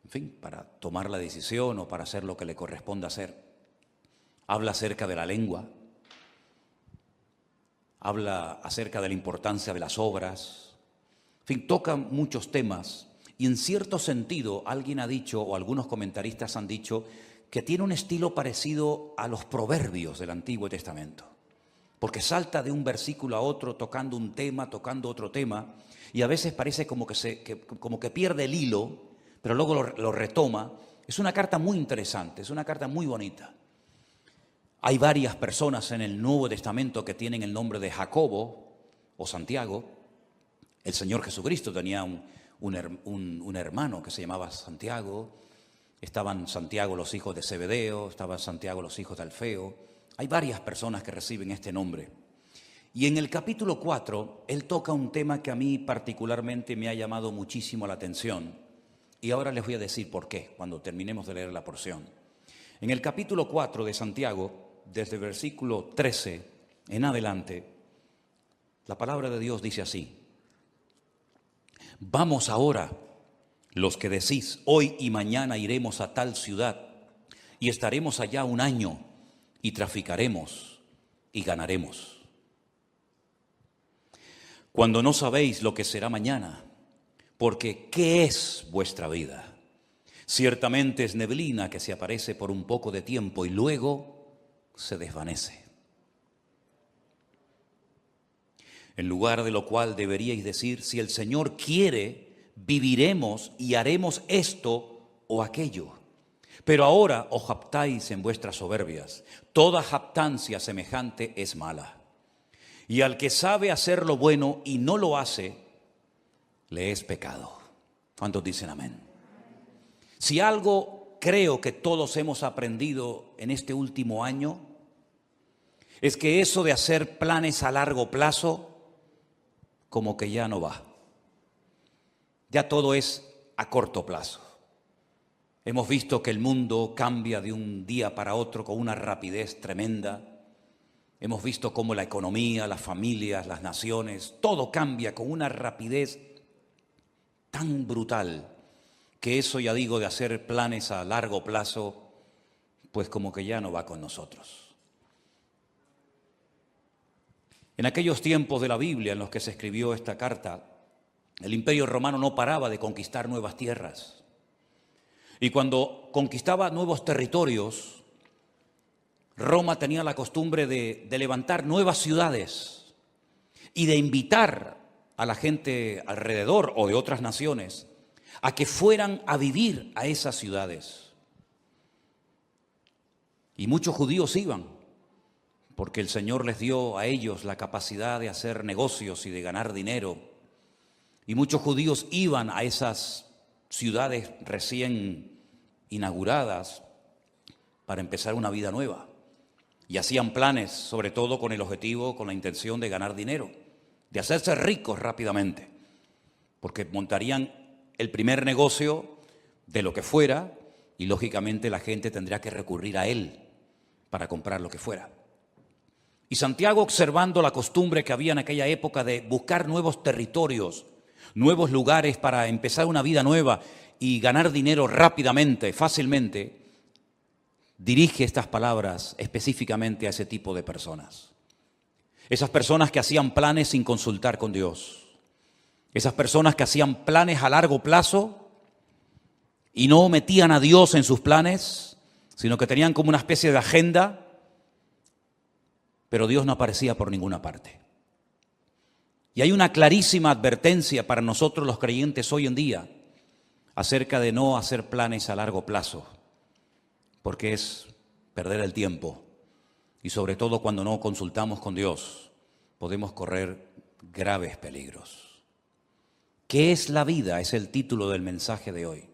en fin, para tomar la decisión o para hacer lo que le corresponda hacer. Habla acerca de la lengua, habla acerca de la importancia de las obras. En fin, toca muchos temas y en cierto sentido alguien ha dicho, o algunos comentaristas han dicho, que tiene un estilo parecido a los proverbios del Antiguo Testamento, porque salta de un versículo a otro tocando un tema, tocando otro tema, y a veces parece como que pierde el hilo, pero luego lo retoma. Es una carta muy interesante, es una carta muy bonita. Hay varias personas en el Nuevo Testamento que tienen el nombre de Jacobo o Santiago. El Señor Jesucristo tenía un hermano que se llamaba Santiago. Estaban Santiago los hijos de Zebedeo, estaban Santiago los hijos de Alfeo. Hay varias personas que reciben este nombre. Y en el capítulo 4, él toca un tema que a mí particularmente me ha llamado muchísimo la atención. Y ahora les voy a decir por qué, cuando terminemos de leer la porción. En el capítulo 4 de Santiago, desde el versículo 13 en adelante, la palabra de Dios dice así: vamos ahora, los que decís, hoy y mañana iremos a tal ciudad y estaremos allá un año y traficaremos y ganaremos. Cuando no sabéis lo que será mañana, porque ¿qué es vuestra vida? Ciertamente es neblina que se aparece por un poco de tiempo y luego se desvanece. En lugar de lo cual deberíais decir, si el Señor quiere, viviremos y haremos esto o aquello. Pero ahora os jactáis en vuestras soberbias. Toda jactancia semejante es mala. Y al que sabe hacer lo bueno y no lo hace, le es pecado. ¿Cuántos dicen amén? Si algo creo que todos hemos aprendido en este último año, es que eso de hacer planes a largo plazo como que ya no va. Ya todo es a corto plazo. Hemos visto que el mundo cambia de un día para otro con una rapidez tremenda. Hemos visto cómo la economía, las familias, las naciones, todo cambia con una rapidez tan brutal que eso, ya digo, de hacer planes a largo plazo, pues como que ya no va con nosotros. En aquellos tiempos de la Biblia en los que se escribió esta carta, el Imperio Romano no paraba de conquistar nuevas tierras. Y cuando conquistaba nuevos territorios, Roma tenía la costumbre de levantar nuevas ciudades y de invitar a la gente alrededor o de otras naciones a que fueran a vivir a esas ciudades. Y muchos judíos iban, porque el Señor les dio a ellos la capacidad de hacer negocios y de ganar dinero. Y muchos judíos iban a esas ciudades recién inauguradas para empezar una vida nueva. Y hacían planes, sobre todo con el objetivo, con la intención de ganar dinero, de hacerse ricos rápidamente, porque montarían el primer negocio de lo que fuera y lógicamente la gente tendría que recurrir a él para comprar lo que fuera. Y Santiago, observando la costumbre que había en aquella época de buscar nuevos territorios, nuevos lugares para empezar una vida nueva y ganar dinero rápidamente, fácilmente, dirige estas palabras específicamente a ese tipo de personas. Esas personas que hacían planes sin consultar con Dios. Esas personas que hacían planes a largo plazo y no metían a Dios en sus planes, sino que tenían como una especie de agenda, pero Dios no aparecía por ninguna parte. Y hay una clarísima advertencia para nosotros los creyentes hoy en día acerca de no hacer planes a largo plazo, porque es perder el tiempo y sobre todo cuando no consultamos con Dios podemos correr graves peligros. ¿Qué es la vida? Es el título del mensaje de hoy.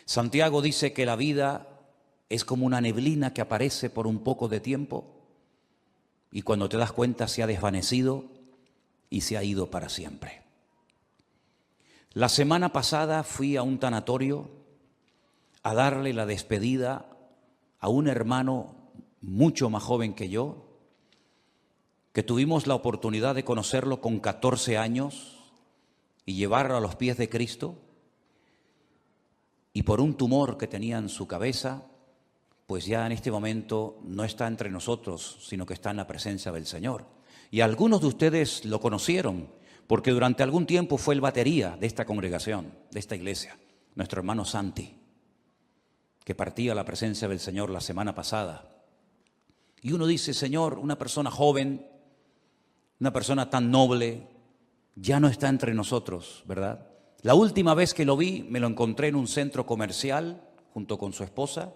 Santiago dice que la vida es como una neblina que aparece por un poco de tiempo y cuando te das cuenta se ha desvanecido y se ha ido para siempre. La semana pasada fui a un tanatorio a darle la despedida a un hermano mucho más joven que yo, que tuvimos la oportunidad de conocerlo con 14 años y llevarlo a los pies de Cristo, y por un tumor que tenía en su cabeza, pues ya en este momento no está entre nosotros, sino que está en la presencia del Señor. Y algunos de ustedes lo conocieron, porque durante algún tiempo fue el batería de esta congregación, de esta iglesia, nuestro hermano Santi, que partía a la presencia del Señor la semana pasada. Y uno dice, Señor, una persona joven, una persona tan noble, ya no está entre nosotros, ¿verdad? La última vez que lo vi, me lo encontré en un centro comercial junto con su esposa.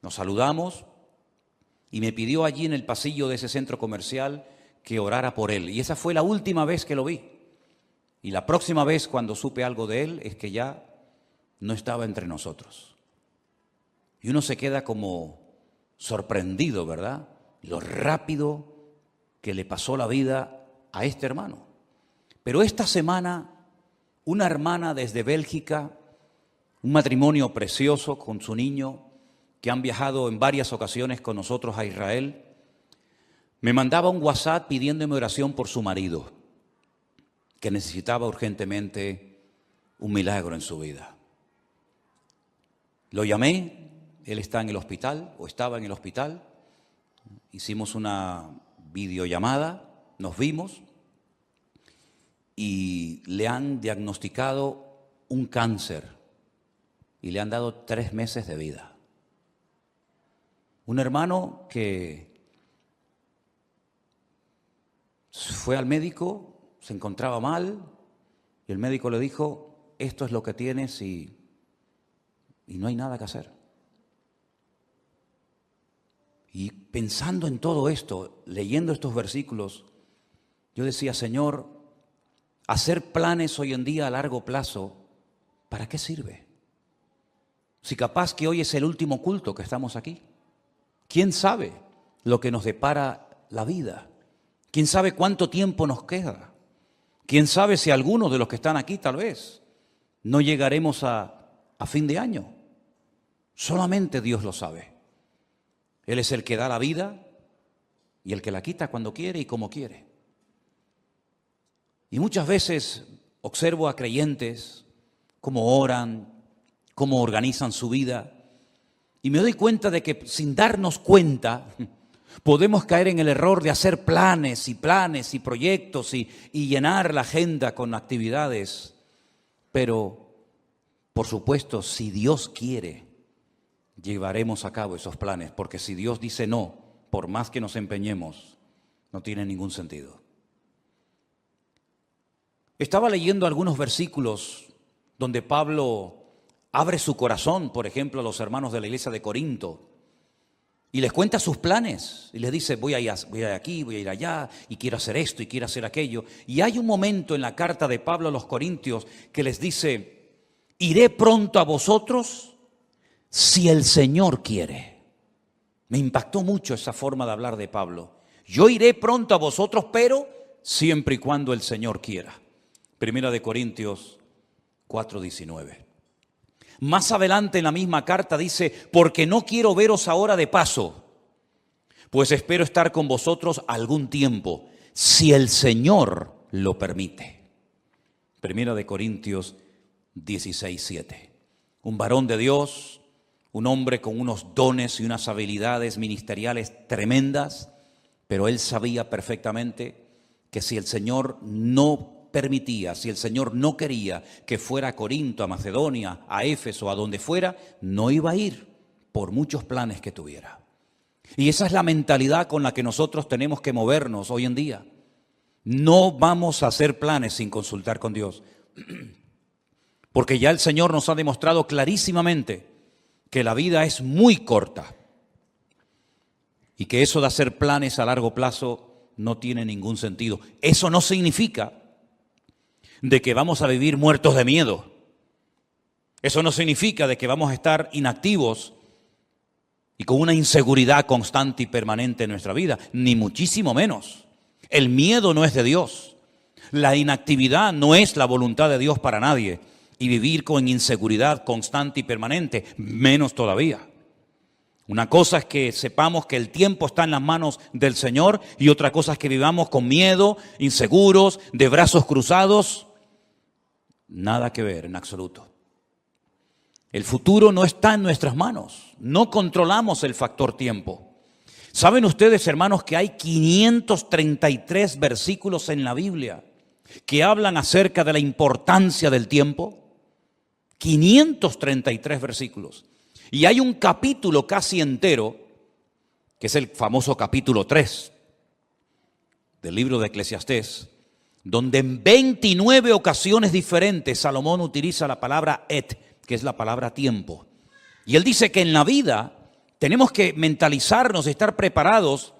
Nos saludamos y me pidió allí en el pasillo de ese centro comercial que orara por él. Y esa fue la última vez que lo vi. Y la próxima vez cuando supe algo de él es que ya no estaba entre nosotros. Y uno se queda como sorprendido, ¿verdad? Lo rápido que le pasó la vida a este hermano. Pero esta semana, una hermana desde Bélgica, un matrimonio precioso con su niño, que han viajado en varias ocasiones con nosotros a Israel, me mandaba un WhatsApp pidiéndome oración por su marido, que necesitaba urgentemente un milagro en su vida. Lo llamé, él está en el hospital, o estaba en el hospital, hicimos una videollamada, nos vimos y le han diagnosticado un cáncer y le han dado 3 meses de vida. Un hermano que fue al médico, se encontraba mal y el médico le dijo, esto es lo que tienes y no hay nada que hacer. Y pensando en todo esto, leyendo estos versículos, yo decía, Señor, hacer planes hoy en día a largo plazo, ¿para qué sirve? Si capaz que hoy es el último culto que estamos aquí. ¿Quién sabe lo que nos depara la vida? ¿Quién sabe cuánto tiempo nos queda? Quién sabe si algunos de los que están aquí tal vez no llegaremos a fin de año. Solamente Dios lo sabe. Él es el que da la vida y el que la quita cuando quiere y como quiere. Y muchas veces observo a creyentes cómo oran, cómo organizan su vida, y me doy cuenta de que sin darnos cuenta podemos caer en el error de hacer planes y proyectos y llenar la agenda con actividades. Pero, por supuesto, si Dios quiere, llevaremos a cabo esos planes, porque si Dios dice no, por más que nos empeñemos, no tiene ningún sentido. Estaba leyendo algunos versículos donde Pablo abre su corazón, por ejemplo, a los hermanos de la iglesia de Corinto, y les cuenta sus planes, y les dice, voy a ir aquí, voy a ir allá, y quiero hacer esto, y quiero hacer aquello. Y hay un momento en la carta de Pablo a los Corintios que les dice, iré pronto a vosotros si el Señor quiere. Me impactó mucho esa forma de hablar de Pablo. Yo iré pronto a vosotros, pero siempre y cuando el Señor quiera. Primera de Corintios 4:19. Más adelante en la misma carta dice, porque no quiero veros ahora de paso, pues espero estar con vosotros algún tiempo, si el Señor lo permite. Primera de Corintios 16:7. Un varón de Dios, un hombre con unos dones y unas habilidades ministeriales tremendas, pero él sabía perfectamente que si el Señor no permitía, si el Señor no quería que fuera a Corinto, a Macedonia, a Éfeso, a donde fuera, no iba a ir por muchos planes que tuviera. Y esa es la mentalidad con la que nosotros tenemos que movernos hoy en día. No vamos a hacer planes sin consultar con Dios, porque ya el Señor nos ha demostrado clarísimamente que la vida es muy corta y que eso de hacer planes a largo plazo no tiene ningún sentido. Eso no significa de que vamos a vivir muertos de miedo. Eso no significa de que vamos a estar inactivos y con una inseguridad constante y permanente en nuestra vida, ni muchísimo menos. El miedo no es de Dios. La inactividad no es la voluntad de Dios para nadie. Y vivir con inseguridad constante y permanente, menos todavía. Una cosa es que sepamos que el tiempo está en las manos del Señor y otra cosa es que vivamos con miedo, inseguros, de brazos cruzados. Nada que ver en absoluto. El futuro no está en nuestras manos. No controlamos el factor tiempo. ¿Saben ustedes, hermanos, que hay 533 versículos en la Biblia que hablan acerca de la importancia del tiempo? 533 versículos. Y hay un capítulo casi entero, que es el famoso capítulo 3 del libro de Eclesiastés, donde en 29 ocasiones diferentes Salomón utiliza la palabra et, que es la palabra tiempo. Y él dice que en la vida tenemos que mentalizarnos, estar preparados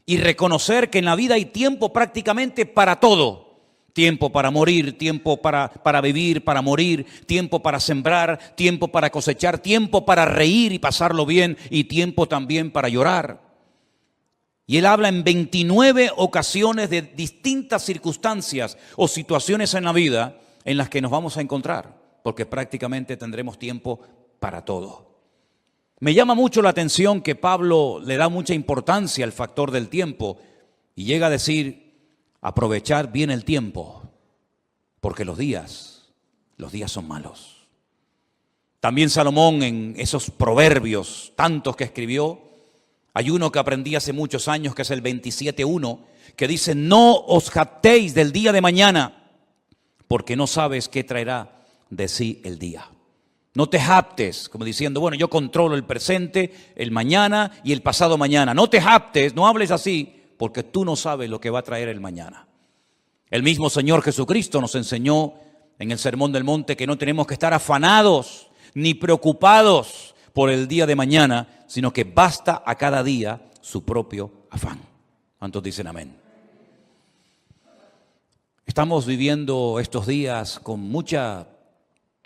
y reconocer que en la vida hay tiempo prácticamente para todo. Tiempo para morir, tiempo para vivir, para morir, tiempo para sembrar, tiempo para cosechar, tiempo para reír y pasarlo bien y tiempo también para llorar. Y él habla en 29 ocasiones de distintas circunstancias o situaciones en la vida en las que nos vamos a encontrar, porque prácticamente tendremos tiempo para todo. Me llama mucho la atención que Pablo le da mucha importancia al factor del tiempo y llega a decir, aprovechar bien el tiempo, porque los días son malos. También Salomón en esos proverbios, tantos que escribió, hay uno que aprendí hace muchos años que es el 27:1, que dice, no os jactéis del día de mañana, porque no sabes qué traerá de sí el día. No te jactes, como diciendo, bueno, yo controlo el presente, el mañana y el pasado mañana. No te jactes, no hables así, porque tú no sabes lo que va a traer el mañana. El mismo Señor Jesucristo nos enseñó en el Sermón del Monte que no tenemos que estar afanados ni preocupados por el día de mañana, sino que basta a cada día su propio afán. ¿Cuántos dicen amén? Estamos viviendo estos días con mucha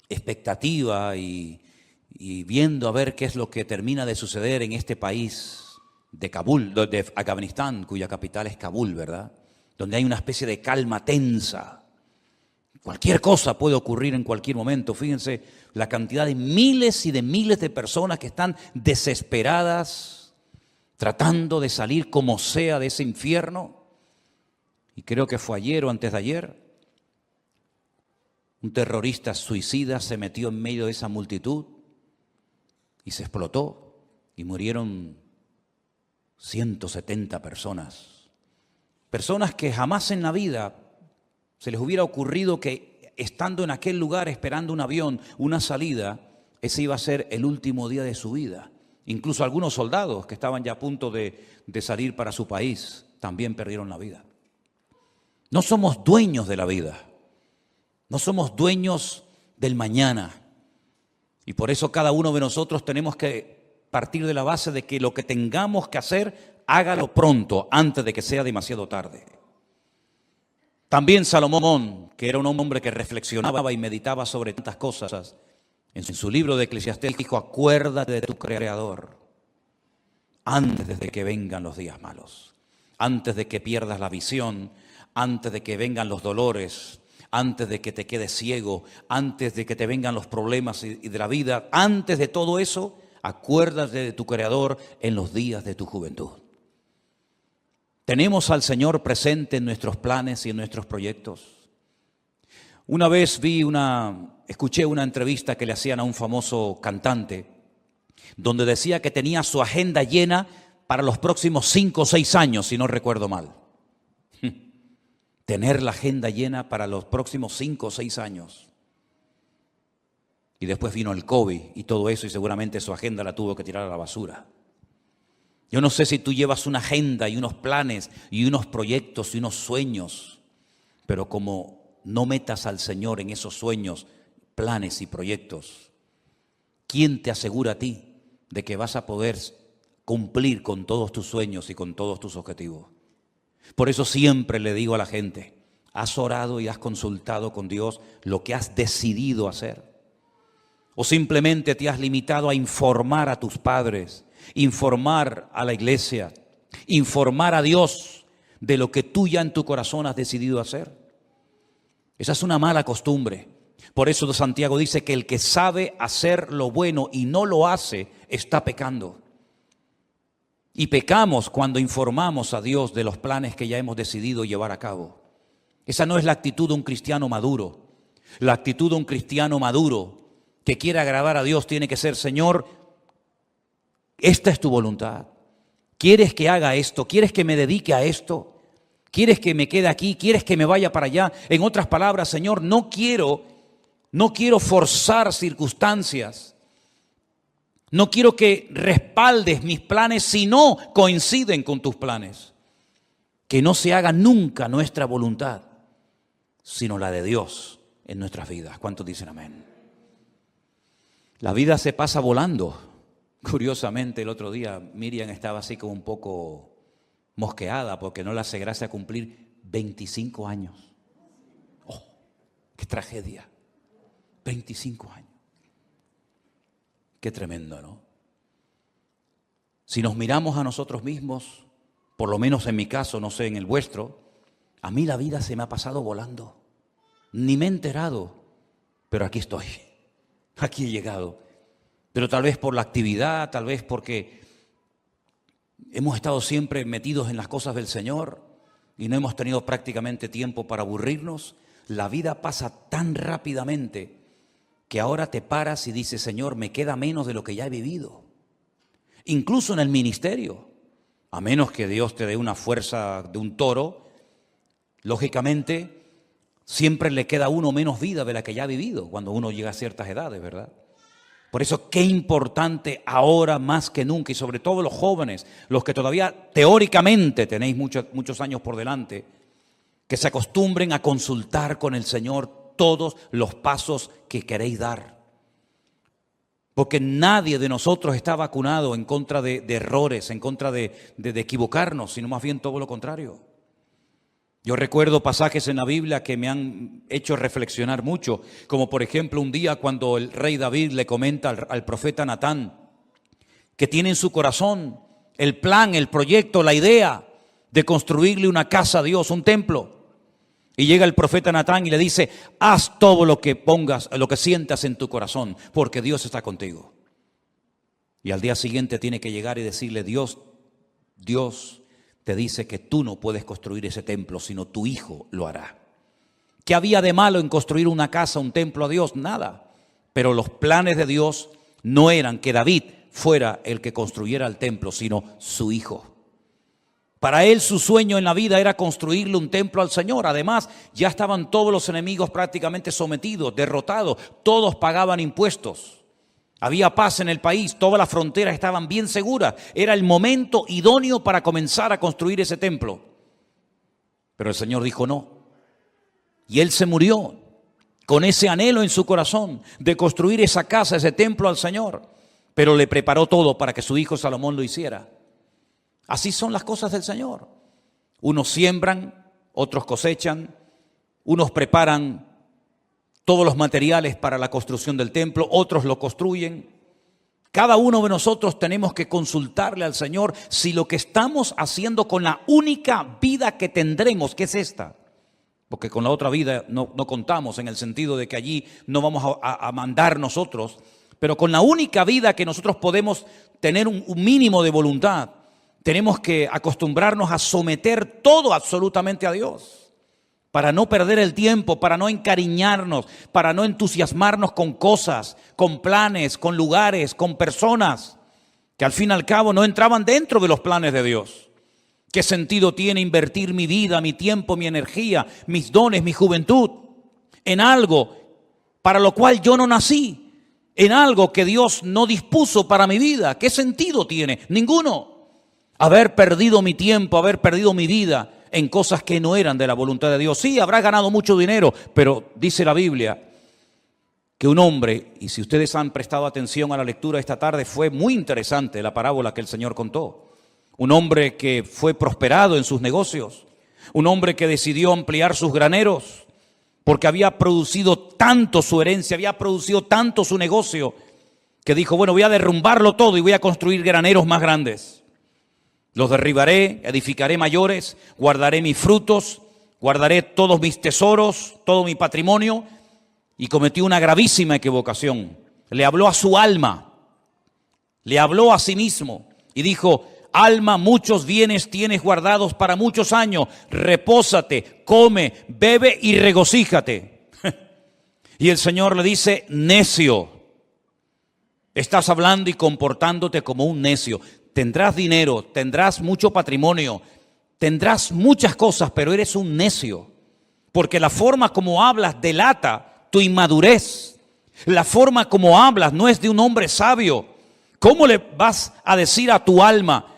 expectativa y viendo a ver qué es lo que termina de suceder en este país de Kabul, de Afganistán, cuya capital es Kabul, ¿verdad? Donde hay una especie de calma tensa. Cualquier cosa puede ocurrir en cualquier momento. Fíjense la cantidad de miles y de miles de personas que están desesperadas, tratando de salir como sea de ese infierno. Y creo que fue ayer o antes de ayer, un terrorista suicida se metió en medio de esa multitud y se explotó y murieron 170 personas. Personas que jamás en la vida se les hubiera ocurrido que estando en aquel lugar esperando un avión, una salida, ese iba a ser el último día de su vida. Incluso algunos soldados que estaban ya a punto de salir para su país también perdieron la vida. No somos dueños de la vida, no somos dueños del mañana. Y por eso cada uno de nosotros tenemos que partir de la base de que lo que tengamos que hacer, hágalo pronto, antes de que sea demasiado tarde. También Salomón, que era un hombre que reflexionaba y meditaba sobre tantas cosas, en su libro de Eclesiastés dijo: acuérdate de tu Creador antes de que vengan los días malos, antes de que pierdas la visión, antes de que vengan los dolores, antes de que te quedes ciego, antes de que te vengan los problemas y de la vida, antes de todo eso, acuérdate de tu Creador en los días de tu juventud. ¿Tenemos al Señor presente en nuestros planes y en nuestros proyectos? Una vez escuché una entrevista que le hacían a un famoso cantante, donde decía que tenía su agenda llena para los próximos 5 o 6 años, si no recuerdo mal. Tener la agenda llena para los próximos 5 o 6 años. Y después vino el COVID y todo eso, y seguramente su agenda la tuvo que tirar a la basura. Yo no sé si tú llevas una agenda y unos planes y unos proyectos y unos sueños, pero como no metas al Señor en esos sueños, planes y proyectos, ¿quién te asegura a ti de que vas a poder cumplir con todos tus sueños y con todos tus objetivos? Por eso siempre le digo a la gente: ¿has orado y has consultado con Dios lo que has decidido hacer? ¿O simplemente te has limitado a informar a tus padres, informar a la iglesia, informar a Dios de lo que tú ya en tu corazón has decidido hacer? Esa es una mala costumbre. Por eso Santiago dice que el que sabe hacer lo bueno y no lo hace, está pecando. Y pecamos cuando informamos a Dios de los planes que ya hemos decidido llevar a cabo. Esa no es la actitud de un cristiano maduro. La actitud de un cristiano maduro que quiere agradar a Dios tiene que ser: Señor, esta es tu voluntad. ¿Quieres que haga esto? ¿Quieres que me dedique a esto? ¿Quieres que me quede aquí? ¿Quieres que me vaya para allá? En otras palabras, Señor, no quiero forzar circunstancias. No quiero que respaldes mis planes si no coinciden con tus planes. Que no se haga nunca nuestra voluntad, sino la de Dios en nuestras vidas. ¿Cuántos dicen amén? La vida se pasa volando. Curiosamente, el otro día Miriam estaba así como un poco mosqueada porque no le hace gracia cumplir 25 años. ¡Oh, qué tragedia! 25 años. Qué tremendo, ¿no? Si nos miramos a nosotros mismos, por lo menos en mi caso, no sé en el vuestro, a mí la vida se me ha pasado volando. Ni me he enterado, pero aquí estoy. Aquí he llegado. Pero tal vez por la actividad, tal vez porque hemos estado siempre metidos en las cosas del Señor y no hemos tenido prácticamente tiempo para aburrirnos. La vida pasa tan rápidamente que ahora te paras y dices: Señor, me queda menos de lo que ya he vivido. Incluso en el ministerio, a menos que Dios te dé una fuerza de un toro, lógicamente siempre le queda a uno menos vida de la que ya ha vivido cuando uno llega a ciertas edades, ¿verdad? Por eso qué importante ahora más que nunca, y sobre todo los jóvenes, los que todavía teóricamente tenéis muchos años por delante, que se acostumbren a consultar con el Señor todos los pasos que queréis dar. Porque nadie de nosotros está vacunado en contra de errores, en contra de equivocarnos, sino más bien todo lo contrario. Yo recuerdo pasajes en la Biblia que me han hecho reflexionar mucho, como por ejemplo un día cuando el rey David le comenta al profeta Natán que tiene en su corazón el plan, el proyecto, la idea de construirle una casa a Dios, un templo. Y llega el profeta Natán y le dice, haz todo lo que pongas, lo que sientas en tu corazón, porque Dios está contigo. Y al día siguiente tiene que llegar y decirle, Dios te dice que tú no puedes construir ese templo, sino tu hijo lo hará. ¿Qué había de malo en construir una casa, un templo a Dios? Nada. Pero los planes de Dios no eran que David fuera el que construyera el templo, sino su hijo. Para él su sueño en la vida era construirle un templo al Señor. Además, ya estaban todos los enemigos prácticamente sometidos, derrotados. Todos pagaban impuestos. Había paz en el país, todas las fronteras estaban bien seguras. Era el momento idóneo para comenzar a construir ese templo. Pero el Señor dijo no. Y él se murió con ese anhelo en su corazón de construir esa casa, ese templo al Señor. Pero le preparó todo para que su hijo Salomón lo hiciera. Así son las cosas del Señor. Unos siembran, otros cosechan, unos preparan todos los materiales para la construcción del templo, otros lo construyen. Cada uno de nosotros tenemos que consultarle al Señor si lo que estamos haciendo con la única vida que tendremos, que es esta, porque con la otra vida no contamos en el sentido de que allí no vamos a mandar nosotros, pero con la única vida que nosotros podemos tener un mínimo de voluntad, tenemos que acostumbrarnos a someter todo absolutamente a Dios, para no perder el tiempo, para no encariñarnos, para no entusiasmarnos con cosas, con planes, con lugares, con personas, que al fin y al cabo no entraban dentro de los planes de Dios. ¿Qué sentido tiene invertir mi vida, mi tiempo, mi energía, mis dones, mi juventud en algo para lo cual yo no nací, en algo que Dios no dispuso para mi vida? ¿Qué sentido tiene? Ninguno. Haber perdido mi tiempo, haber perdido mi vida en cosas que no eran de la voluntad de Dios. Sí, habrás ganado mucho dinero, pero dice la Biblia que un hombre, y si ustedes han prestado atención a la lectura esta tarde, fue muy interesante la parábola que el Señor contó. Un hombre que fue prosperado en sus negocios, un hombre que decidió ampliar sus graneros, porque había producido tanto su herencia, había producido tanto su negocio, que dijo, bueno, voy a derrumbarlo todo y voy a construir graneros más grandes. Los derribaré, edificaré mayores, guardaré mis frutos, guardaré todos mis tesoros, todo mi patrimonio. Y cometió una gravísima equivocación. Le habló a su alma, le habló a sí mismo y dijo, alma, muchos bienes tienes guardados para muchos años, repósate, come, bebe y regocíjate. Y el Señor le dice, necio, estás hablando y comportándote como un necio. Tendrás dinero, tendrás mucho patrimonio, tendrás muchas cosas, pero eres un necio. Porque la forma como hablas delata tu inmadurez. La forma como hablas no es de un hombre sabio. ¿Cómo le vas a decir a tu alma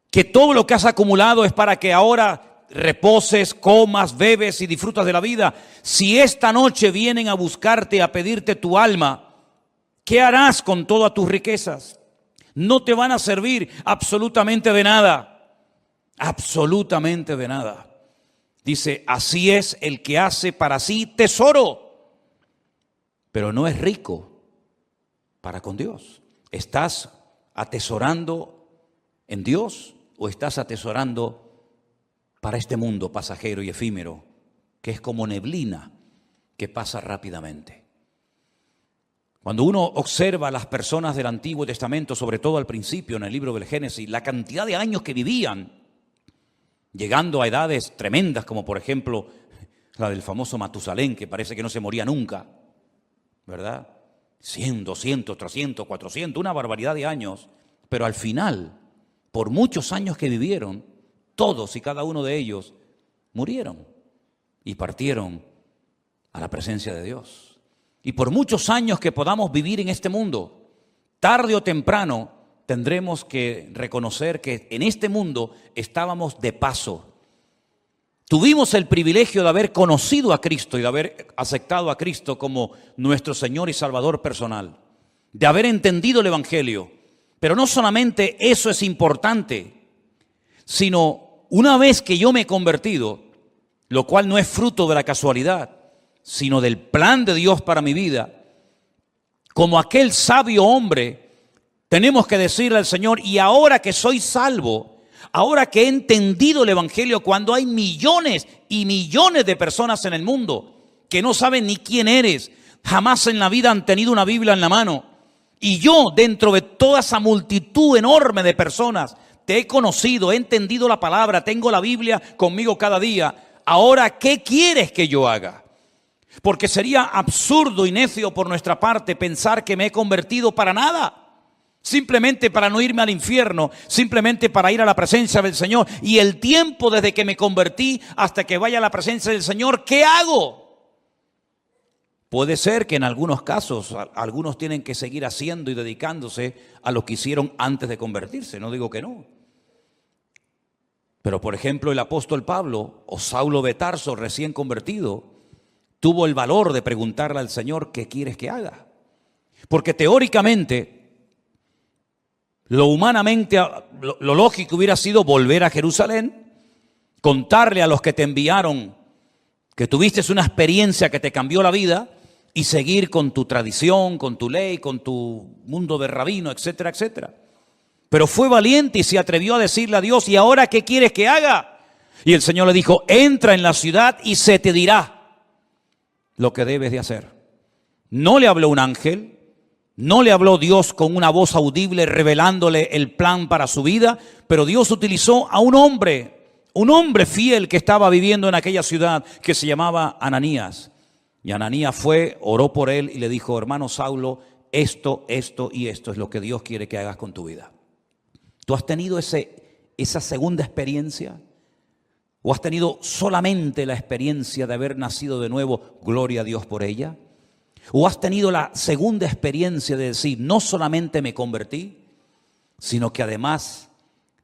que todo lo que has acumulado es para que ahora reposes, comas, bebes y disfrutas de la vida? Si esta noche vienen a buscarte, a pedirte tu alma, ¿qué harás con todas tus riquezas? No te van a servir absolutamente de nada. Absolutamente de nada. Dice, así es el que hace para sí tesoro, pero no es rico para con Dios. ¿Estás atesorando en Dios o estás atesorando para este mundo pasajero y efímero, que es como neblina que pasa rápidamente? Cuando uno observa a las personas del Antiguo Testamento, sobre todo al principio en el libro del Génesis, la cantidad de años que vivían, llegando a edades tremendas, como por ejemplo la del famoso Matusalén, que parece que no se moría nunca, ¿verdad? 100, 200, 300, 400, una barbaridad de años, pero al final, por muchos años que vivieron, todos y cada uno de ellos murieron y partieron a la presencia de Dios. Y por muchos años que podamos vivir en este mundo, tarde o temprano tendremos que reconocer que en este mundo estábamos de paso. Tuvimos el privilegio de haber conocido a Cristo y de haber aceptado a Cristo como nuestro Señor y Salvador personal, de haber entendido el Evangelio. Pero no solamente eso es importante, sino una vez que yo me he convertido, lo cual no es fruto de la casualidad, sino del plan de Dios para mi vida, como aquel sabio hombre, tenemos que decirle al Señor, y ahora que soy salvo, Ahora que he entendido el Evangelio, cuando hay millones y millones de personas en el mundo que no saben ni quién eres, jamás en la vida han tenido una Biblia en la mano, y yo dentro de toda esa multitud enorme de personas te he conocido, he entendido la palabra, tengo la Biblia conmigo cada día. Ahora, ¿qué quieres que yo haga? Porque sería absurdo y necio por nuestra parte pensar que me he convertido para nada. Simplemente para no irme al infierno, simplemente para ir a la presencia del Señor. Y el tiempo desde que me convertí hasta que vaya a la presencia del Señor, ¿qué hago? Puede ser que en algunos casos algunos tienen que seguir haciendo y dedicándose a lo que hicieron antes de convertirse, no digo que no. Pero por ejemplo el apóstol Pablo o Saulo de Tarso, recién convertido, tuvo el valor de preguntarle al Señor, ¿qué quieres que haga? Porque teóricamente, lo humanamente, lo lógico hubiera sido volver a Jerusalén, contarle a los que te enviaron que tuviste una experiencia que te cambió la vida y seguir con tu tradición, con tu ley, con tu mundo de rabino, etcétera, etcétera. Pero fue valiente y se atrevió a decirle a Dios, ¿y ahora qué quieres que haga? Y el Señor le dijo, entra en la ciudad y se te dirá lo que debes de hacer. No le habló un ángel, no le habló Dios con una voz audible revelándole el plan para su vida, pero Dios utilizó a un hombre fiel que estaba viviendo en aquella ciudad que se llamaba Ananías. Y Ananías fue, oró por él y le dijo, hermano Saulo, esto y esto es lo que Dios quiere que hagas con tu vida. ¿Tú has tenido esa segunda experiencia? ¿O has tenido solamente la experiencia de haber nacido de nuevo? Gloria a Dios por ella. ¿O has tenido la segunda experiencia de decir, no solamente me convertí, sino que además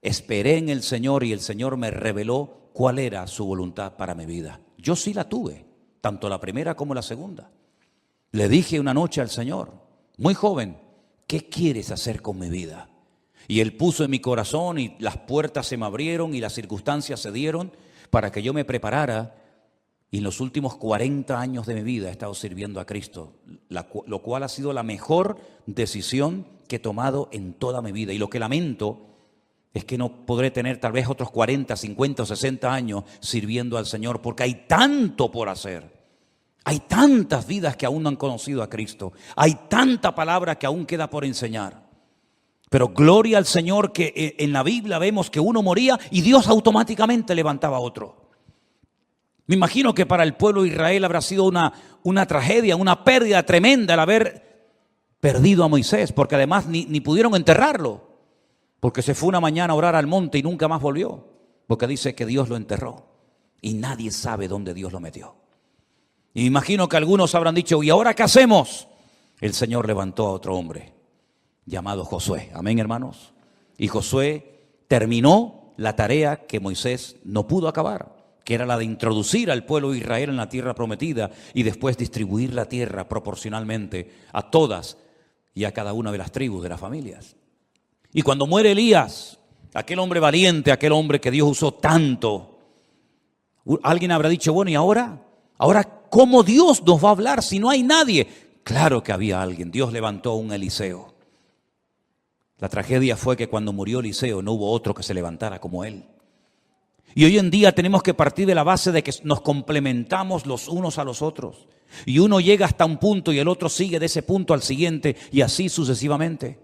esperé en el Señor y el Señor me reveló cuál era su voluntad para mi vida? Yo sí la tuve, tanto la primera como la segunda. Le dije una noche al Señor, muy joven, ¿qué quieres hacer con mi vida? Y Él puso en mi corazón y las puertas se me abrieron y las circunstancias se dieron para que yo me preparara. Y en los últimos 40 años de mi vida he estado sirviendo a Cristo, lo cual ha sido la mejor decisión que he tomado en toda mi vida. Y lo que lamento es que no podré tener tal vez otros 40, 50 o 60 años sirviendo al Señor, porque hay tanto por hacer. Hay tantas vidas que aún no han conocido a Cristo. Hay tanta palabra que aún queda por enseñar. Pero gloria al Señor que en la Biblia vemos que uno moría y Dios automáticamente levantaba a otro. Me imagino que para el pueblo de Israel habrá sido una tragedia, una pérdida tremenda el haber perdido a Moisés, porque además ni pudieron enterrarlo, porque se fue una mañana a orar al monte y nunca más volvió, porque dice que Dios lo enterró y nadie sabe dónde Dios lo metió. Y me imagino que algunos habrán dicho, ¿y ahora qué hacemos? El Señor levantó a otro hombre llamado Josué. Amén, hermanos. Y Josué terminó la tarea que Moisés no pudo acabar, que era la de introducir al pueblo de Israel en la tierra prometida y después distribuir la tierra proporcionalmente a todas y a cada una de las tribus de las familias. Y cuando muere Elías, aquel hombre valiente, aquel hombre que Dios usó tanto, alguien habrá dicho, bueno, ¿y ahora? ¿Ahora cómo Dios nos va a hablar si no hay nadie? Claro que había alguien. Dios levantó a un Eliseo. La tragedia fue que cuando murió Eliseo no hubo otro que se levantara como él. Y hoy en día tenemos que partir de la base de que nos complementamos los unos a los otros. Y uno llega hasta un punto y el otro sigue de ese punto al siguiente y así sucesivamente.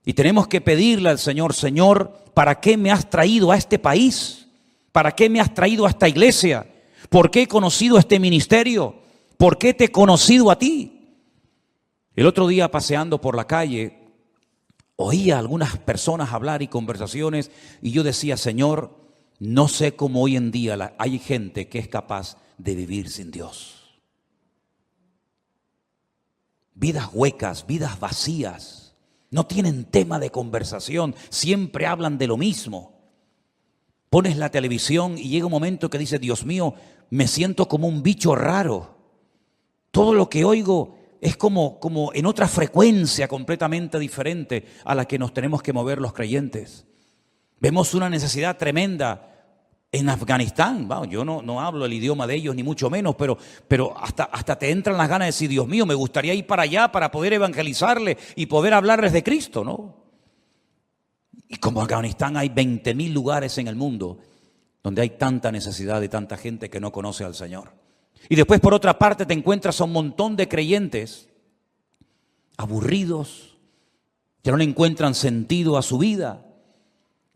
Y tenemos que pedirle al Señor, Señor, ¿para qué me has traído a este país? ¿Para qué me has traído a esta iglesia? ¿Por qué he conocido este ministerio? ¿Por qué te he conocido a ti? El otro día paseando por la calle, oía a algunas personas hablar y conversaciones y yo decía, Señor, no sé cómo hoy en día hay gente que es capaz de vivir sin Dios. Vidas huecas, vidas vacías, no tienen tema de conversación, siempre hablan de lo mismo. Pones la televisión y llega un momento que dices, Dios mío, me siento como un bicho raro. Todo lo que oigo es como en otra frecuencia completamente diferente a la que nos tenemos que mover los creyentes. Vemos una necesidad tremenda en Afganistán. Bueno, yo no hablo el idioma de ellos ni mucho menos, pero hasta te entran las ganas de decir, Dios mío, me gustaría ir para allá para poder evangelizarles y poder hablarles de Cristo, ¿no? Y como Afganistán hay 20.000 lugares en el mundo donde hay tanta necesidad de tanta gente que no conoce al Señor. Y después, por otra parte, te encuentras a un montón de creyentes aburridos, que no le encuentran sentido a su vida.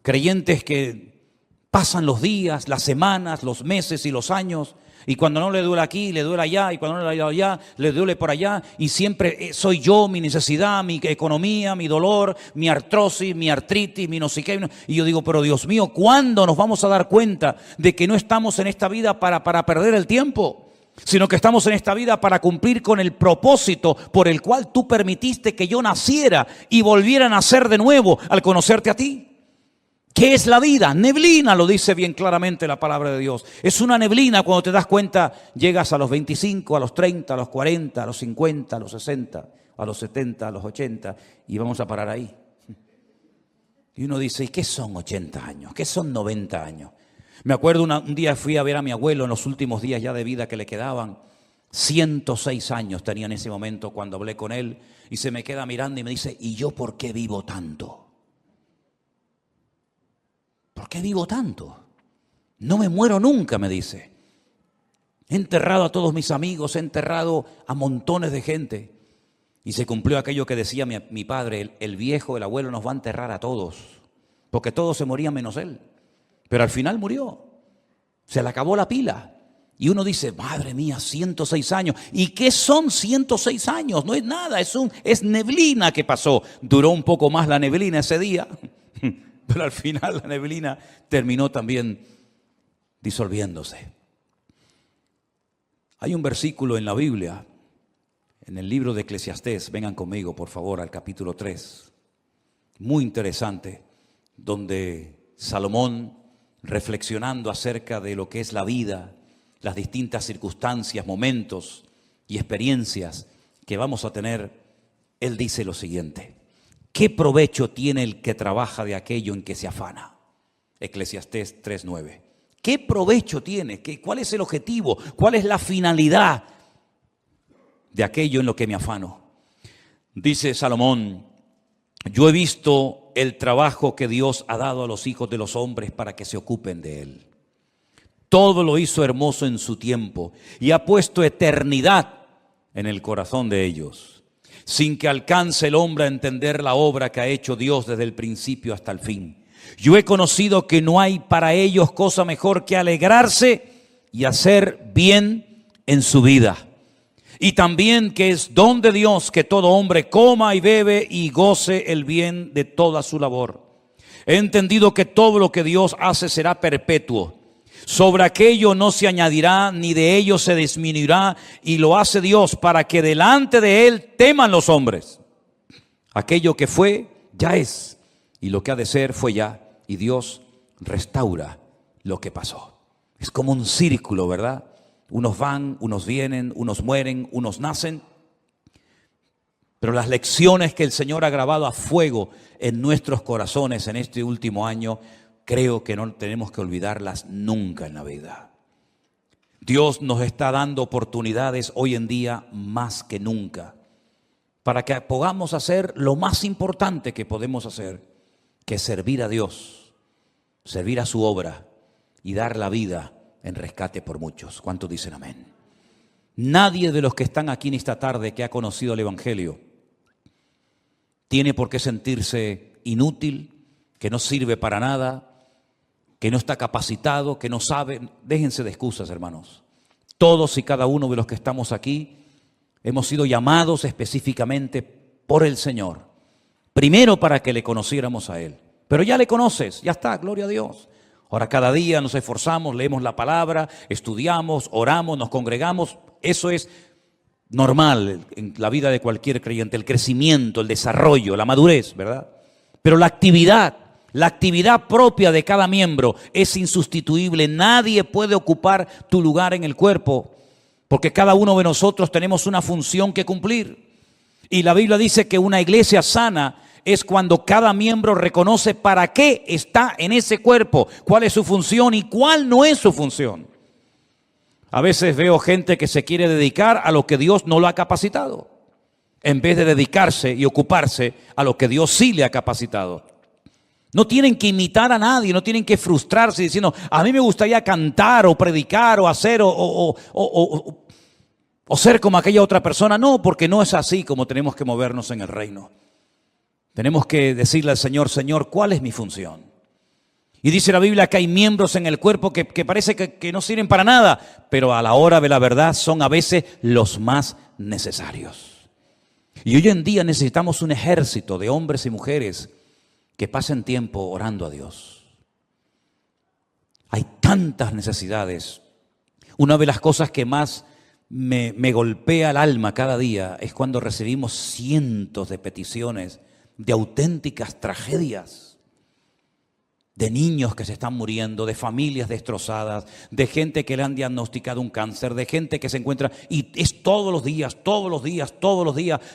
Creyentes que pasan los días, las semanas, los meses y los años, y cuando no le duele aquí, le duele allá, y cuando no le duele allá, le duele por allá, y siempre soy yo, mi necesidad, mi economía, mi dolor, mi artrosis, mi artritis, mi no sé qué. Y yo digo, pero Dios mío, ¿cuándo nos vamos a dar cuenta de que no estamos en esta vida para perder el tiempo? Sino que estamos en esta vida para cumplir con el propósito por el cual tú permitiste que yo naciera y volviera a nacer de nuevo al conocerte a ti. ¿Qué es la vida? Neblina, lo dice bien claramente la palabra de Dios. Es una neblina. Cuando te das cuenta, llegas a los 25, a los 30, a los 40, a los 50, a los 60, a los 70, a los 80, y vamos a parar ahí. Y uno dice, ¿y qué son 80 años? ¿Qué son 90 años? Me acuerdo un día fui a ver a mi abuelo en los últimos días ya de vida que le quedaban. 106 años tenía en ese momento cuando hablé con él, y se me queda mirando y me dice, ¿y yo por qué vivo tanto? ¿Por qué vivo tanto? No me muero nunca, me dice. He enterrado a todos mis amigos, he enterrado a montones de gente. Y se cumplió aquello que decía mi padre, el viejo, el abuelo nos va a enterrar a todos, porque todos se morían menos él. Pero al final murió, se le acabó la pila. Y uno dice, madre mía, 106 años. ¿Y qué son 106 años? No es nada, es neblina que pasó. Duró un poco más la neblina ese día, pero al final la neblina terminó también disolviéndose. Hay un versículo en la Biblia, en el libro de Eclesiastés, vengan conmigo por favor al capítulo 3, muy interesante, donde Salomón, reflexionando acerca de lo que es la vida, las distintas circunstancias, momentos y experiencias que vamos a tener, él dice lo siguiente: ¿qué provecho tiene el que trabaja de aquello en que se afana? Eclesiastés 3:9. ¿Qué provecho tiene? ¿Cuál es el objetivo? ¿Cuál es la finalidad de aquello en lo que me afano? Dice Salomón, yo he visto el trabajo que Dios ha dado a los hijos de los hombres para que se ocupen de él. Todo lo hizo hermoso en su tiempo y ha puesto eternidad en el corazón de ellos, sin que alcance el hombre a entender la obra que ha hecho Dios desde el principio hasta el fin. Yo he conocido que no hay para ellos cosa mejor que alegrarse y hacer bien en su vida. Y también que es don de Dios que todo hombre coma y bebe y goce el bien de toda su labor. He entendido que todo lo que Dios hace será perpetuo. Sobre aquello no se añadirá ni de ello se disminuirá, y lo hace Dios para que delante de él teman los hombres. Aquello que fue, ya es, y lo que ha de ser fue ya, y Dios restaura lo que pasó. Es como un círculo, ¿verdad? Unos van, unos vienen, unos mueren, unos nacen. Pero las lecciones que el Señor ha grabado a fuego en nuestros corazones en este último año, creo que no tenemos que olvidarlas nunca en la vida. Dios nos está dando oportunidades hoy en día más que nunca para que podamos hacer lo más importante que podemos hacer, que es servir a Dios, servir a su obra y dar la vida en rescate por muchos. ¿Cuántos dicen amén? Nadie de los que están aquí en esta tarde que ha conocido el Evangelio tiene por qué sentirse inútil, que no sirve para nada, que no está capacitado, que no sabe. Déjense de excusas, hermanos. Todos y cada uno de los que estamos aquí hemos sido llamados específicamente por el Señor. Primero para que le conociéramos a Él. Pero ya le conoces, ya está, gloria a Dios. Ahora cada día nos esforzamos, leemos la palabra, estudiamos, oramos, nos congregamos. Eso es normal en la vida de cualquier creyente, el crecimiento, el desarrollo, la madurez, ¿verdad? Pero la actividad propia de cada miembro es insustituible. Nadie puede ocupar tu lugar en el cuerpo, porque cada uno de nosotros tenemos una función que cumplir. Y la Biblia dice que una iglesia sana es cuando cada miembro reconoce para qué está en ese cuerpo, cuál es su función y cuál no es su función. A veces veo gente que se quiere dedicar a lo que Dios no lo ha capacitado, en vez de dedicarse y ocuparse a lo que Dios sí le ha capacitado. No tienen que imitar a nadie, no tienen que frustrarse diciendo, a mí me gustaría cantar o predicar o hacer o ser como aquella otra persona. No, porque no es así como tenemos que movernos en el reino. Tenemos que decirle al Señor, Señor, ¿cuál es mi función? Y dice la Biblia que hay miembros en el cuerpo que parece que no sirven para nada, pero a la hora de la verdad son a veces los más necesarios. Y hoy en día necesitamos un ejército de hombres y mujeres que pasen tiempo orando a Dios. Hay tantas necesidades. Una de las cosas que más me golpea el alma cada día es cuando recibimos cientos de peticiones de auténticas tragedias. De niños que se están muriendo, de familias destrozadas, de gente que le han diagnosticado un cáncer, de gente que se encuentra, y es todos los días,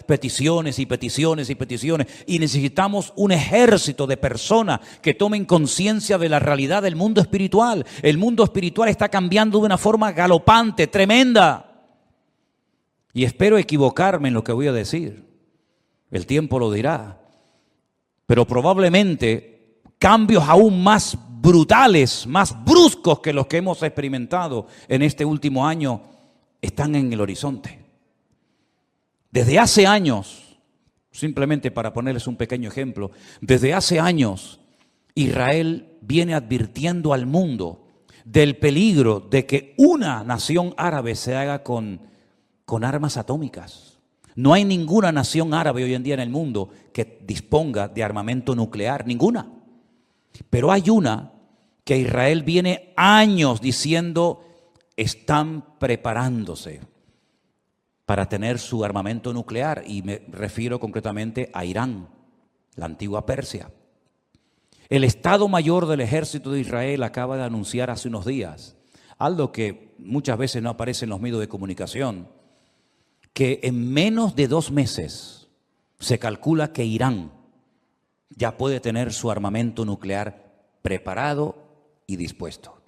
peticiones y peticiones y peticiones. Y necesitamos un ejército de personas que tomen conciencia de la realidad del mundo espiritual. El mundo espiritual está cambiando de una forma galopante, tremenda. Y espero equivocarme en lo que voy a decir. El tiempo lo dirá. Pero probablemente cambios aún más brutales, más bruscos que los que hemos experimentado en este último año están en el horizonte. Desde hace años, simplemente para ponerles un pequeño ejemplo, desde hace años Israel viene advirtiendo al mundo del peligro de que una nación árabe se haga con armas atómicas. No hay ninguna nación árabe hoy en día en el mundo que disponga de armamento nuclear, ninguna. Pero hay una que Israel viene años diciendo están preparándose para tener su armamento nuclear, y me refiero concretamente a Irán, la antigua Persia. El Estado Mayor del Ejército de Israel acaba de anunciar hace unos días algo que muchas veces no aparece en los medios de comunicación, que en menos de 2 meses se calcula que Irán ya puede tener su armamento nuclear preparado y dispuesto.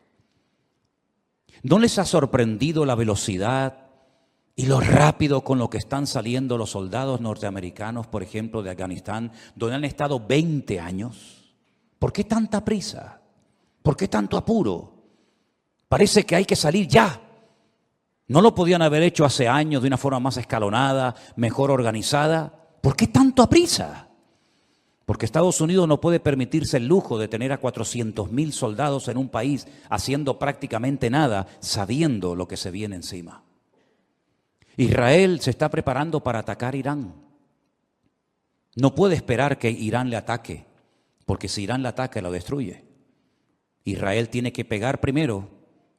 ¿No les ha sorprendido la velocidad y lo rápido con lo que están saliendo los soldados norteamericanos, por ejemplo, de Afganistán, donde han estado 20 años? ¿Por qué tanta prisa? ¿Por qué tanto apuro? Parece que hay que salir ya. ¿No lo podían haber hecho hace años de una forma más escalonada, mejor organizada? ¿Por qué tanto prisa? Porque Estados Unidos no puede permitirse el lujo de tener a 400,000 soldados en un país haciendo prácticamente nada, sabiendo lo que se viene encima. Israel se está preparando para atacar Irán. No puede esperar que Irán le ataque, porque si Irán le ataca, lo destruye. Israel tiene que pegar primero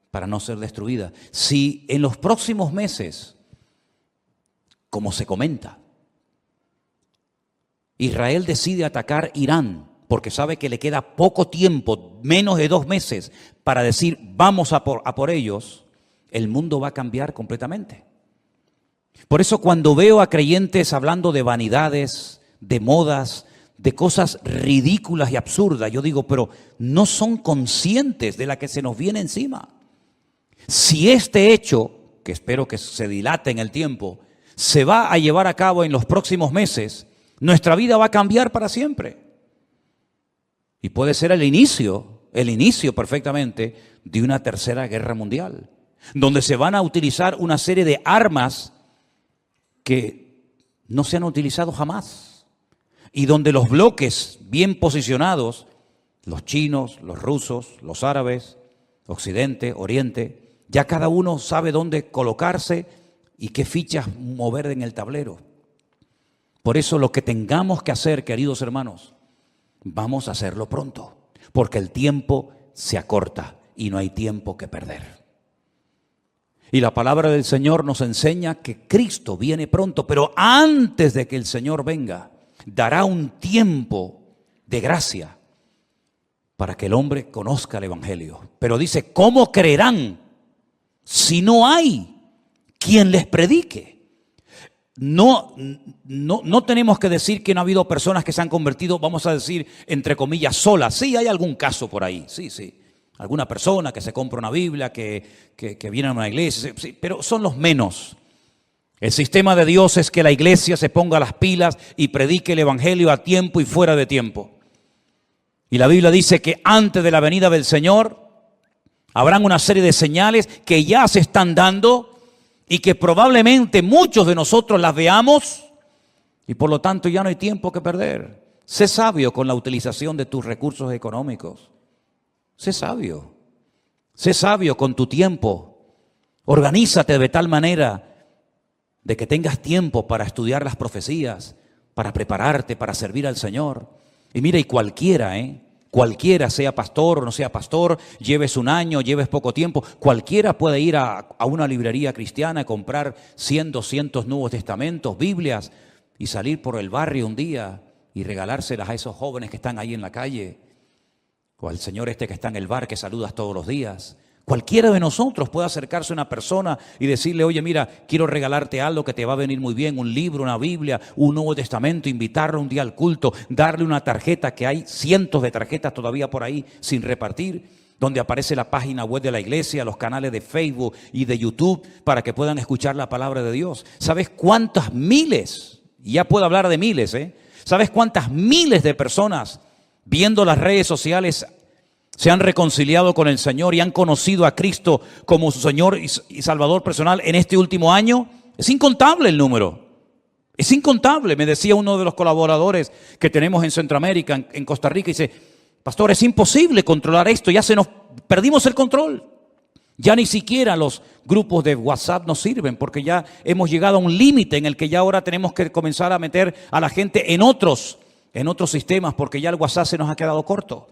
para no ser destruida. Si en los próximos meses, como se comenta, Israel decide atacar Irán porque sabe que le queda poco tiempo, menos de 2 meses, para decir vamos a por ellos, el mundo va a cambiar completamente. Por eso cuando veo a creyentes hablando de vanidades, de modas, de cosas ridículas y absurdas, yo digo, pero no son conscientes de la que se nos viene encima. Si este hecho, que espero que se dilate en el tiempo, se va a llevar a cabo en los próximos meses, nuestra vida va a cambiar para siempre. Y puede ser el inicio perfectamente de una tercera guerra mundial, donde se van a utilizar una serie de armas que no se han utilizado jamás, y donde los bloques bien posicionados, los chinos, los rusos, los árabes, Occidente, Oriente, ya cada uno sabe dónde colocarse y qué fichas mover en el tablero. Por eso lo que tengamos que hacer, queridos hermanos, vamos a hacerlo pronto, porque el tiempo se acorta y no hay tiempo que perder. Y la palabra del Señor nos enseña que Cristo viene pronto, pero antes de que el Señor venga, dará un tiempo de gracia para que el hombre conozca el Evangelio. Pero dice, ¿cómo creerán si no hay quien les predique? No tenemos que decir que no ha habido personas que se han convertido, vamos a decir, entre comillas, solas. Sí, hay algún caso por ahí, sí. Alguna persona que se compra una Biblia, que viene a una iglesia, sí, pero son los menos. El sistema de Dios es que la iglesia se ponga las pilas y predique el Evangelio a tiempo y fuera de tiempo. Y la Biblia dice que antes de la venida del Señor habrán una serie de señales que ya se están dando y que probablemente muchos de nosotros las veamos y por lo tanto ya no hay tiempo que perder. Sé sabio con la utilización de tus recursos económicos. Sé sabio. Sé sabio con tu tiempo. Organízate de tal manera de que tengas tiempo para estudiar las profecías, para prepararte, para servir al Señor. Y mira, y cualquiera, sea pastor o no sea pastor, lleves un año, lleves poco tiempo, cualquiera puede ir a una librería cristiana y comprar 100, 200 Nuevos Testamentos, Biblias, y salir por el barrio un día y regalárselas a esos jóvenes que están ahí en la calle, o al señor este que está en el bar que saludas todos los días. Cualquiera de nosotros puede acercarse a una persona y decirle, oye, mira, quiero regalarte algo que te va a venir muy bien, un libro, una Biblia, un Nuevo Testamento, invitarlo un día al culto, darle una tarjeta, que hay cientos de tarjetas todavía por ahí sin repartir, donde aparece la página web de la iglesia, los canales de Facebook y de YouTube, para que puedan escuchar la palabra de Dios. ¿Sabes cuántas miles? Y ya puedo hablar de miles, ¿Sabes cuántas miles de personas viendo las redes sociales se han reconciliado con el Señor y han conocido a Cristo como su Señor y Salvador personal en este último año? Es incontable el número. Es incontable. Me decía uno de los colaboradores que tenemos en Centroamérica, en Costa Rica, y dice, pastor, es imposible controlar esto, ya perdimos el control. Ya ni siquiera los grupos de WhatsApp nos sirven porque ya hemos llegado a un límite en el que ya ahora tenemos que comenzar a meter a la gente en otros sistemas porque ya el WhatsApp se nos ha quedado corto.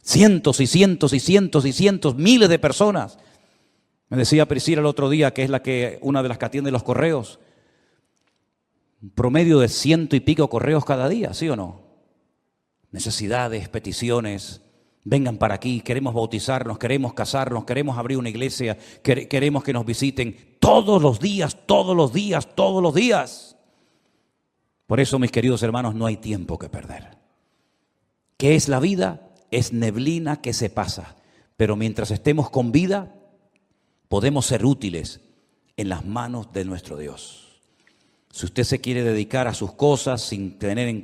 Cientos y cientos y cientos y cientos, miles de personas. Me decía Priscila el otro día, que es una de las que atiende los correos, un promedio de 100 y pico correos cada día, ¿sí o no? Necesidades, peticiones, vengan para aquí, queremos bautizarnos, queremos casarnos, queremos abrir una iglesia, queremos que nos visiten todos los días, todos los días, todos los días. Por eso, mis queridos hermanos, no hay tiempo que perder. ¿Qué es la vida? Es neblina que se pasa, pero mientras estemos con vida, podemos ser útiles en las manos de nuestro Dios. Si usted se quiere dedicar a sus cosas sin tener en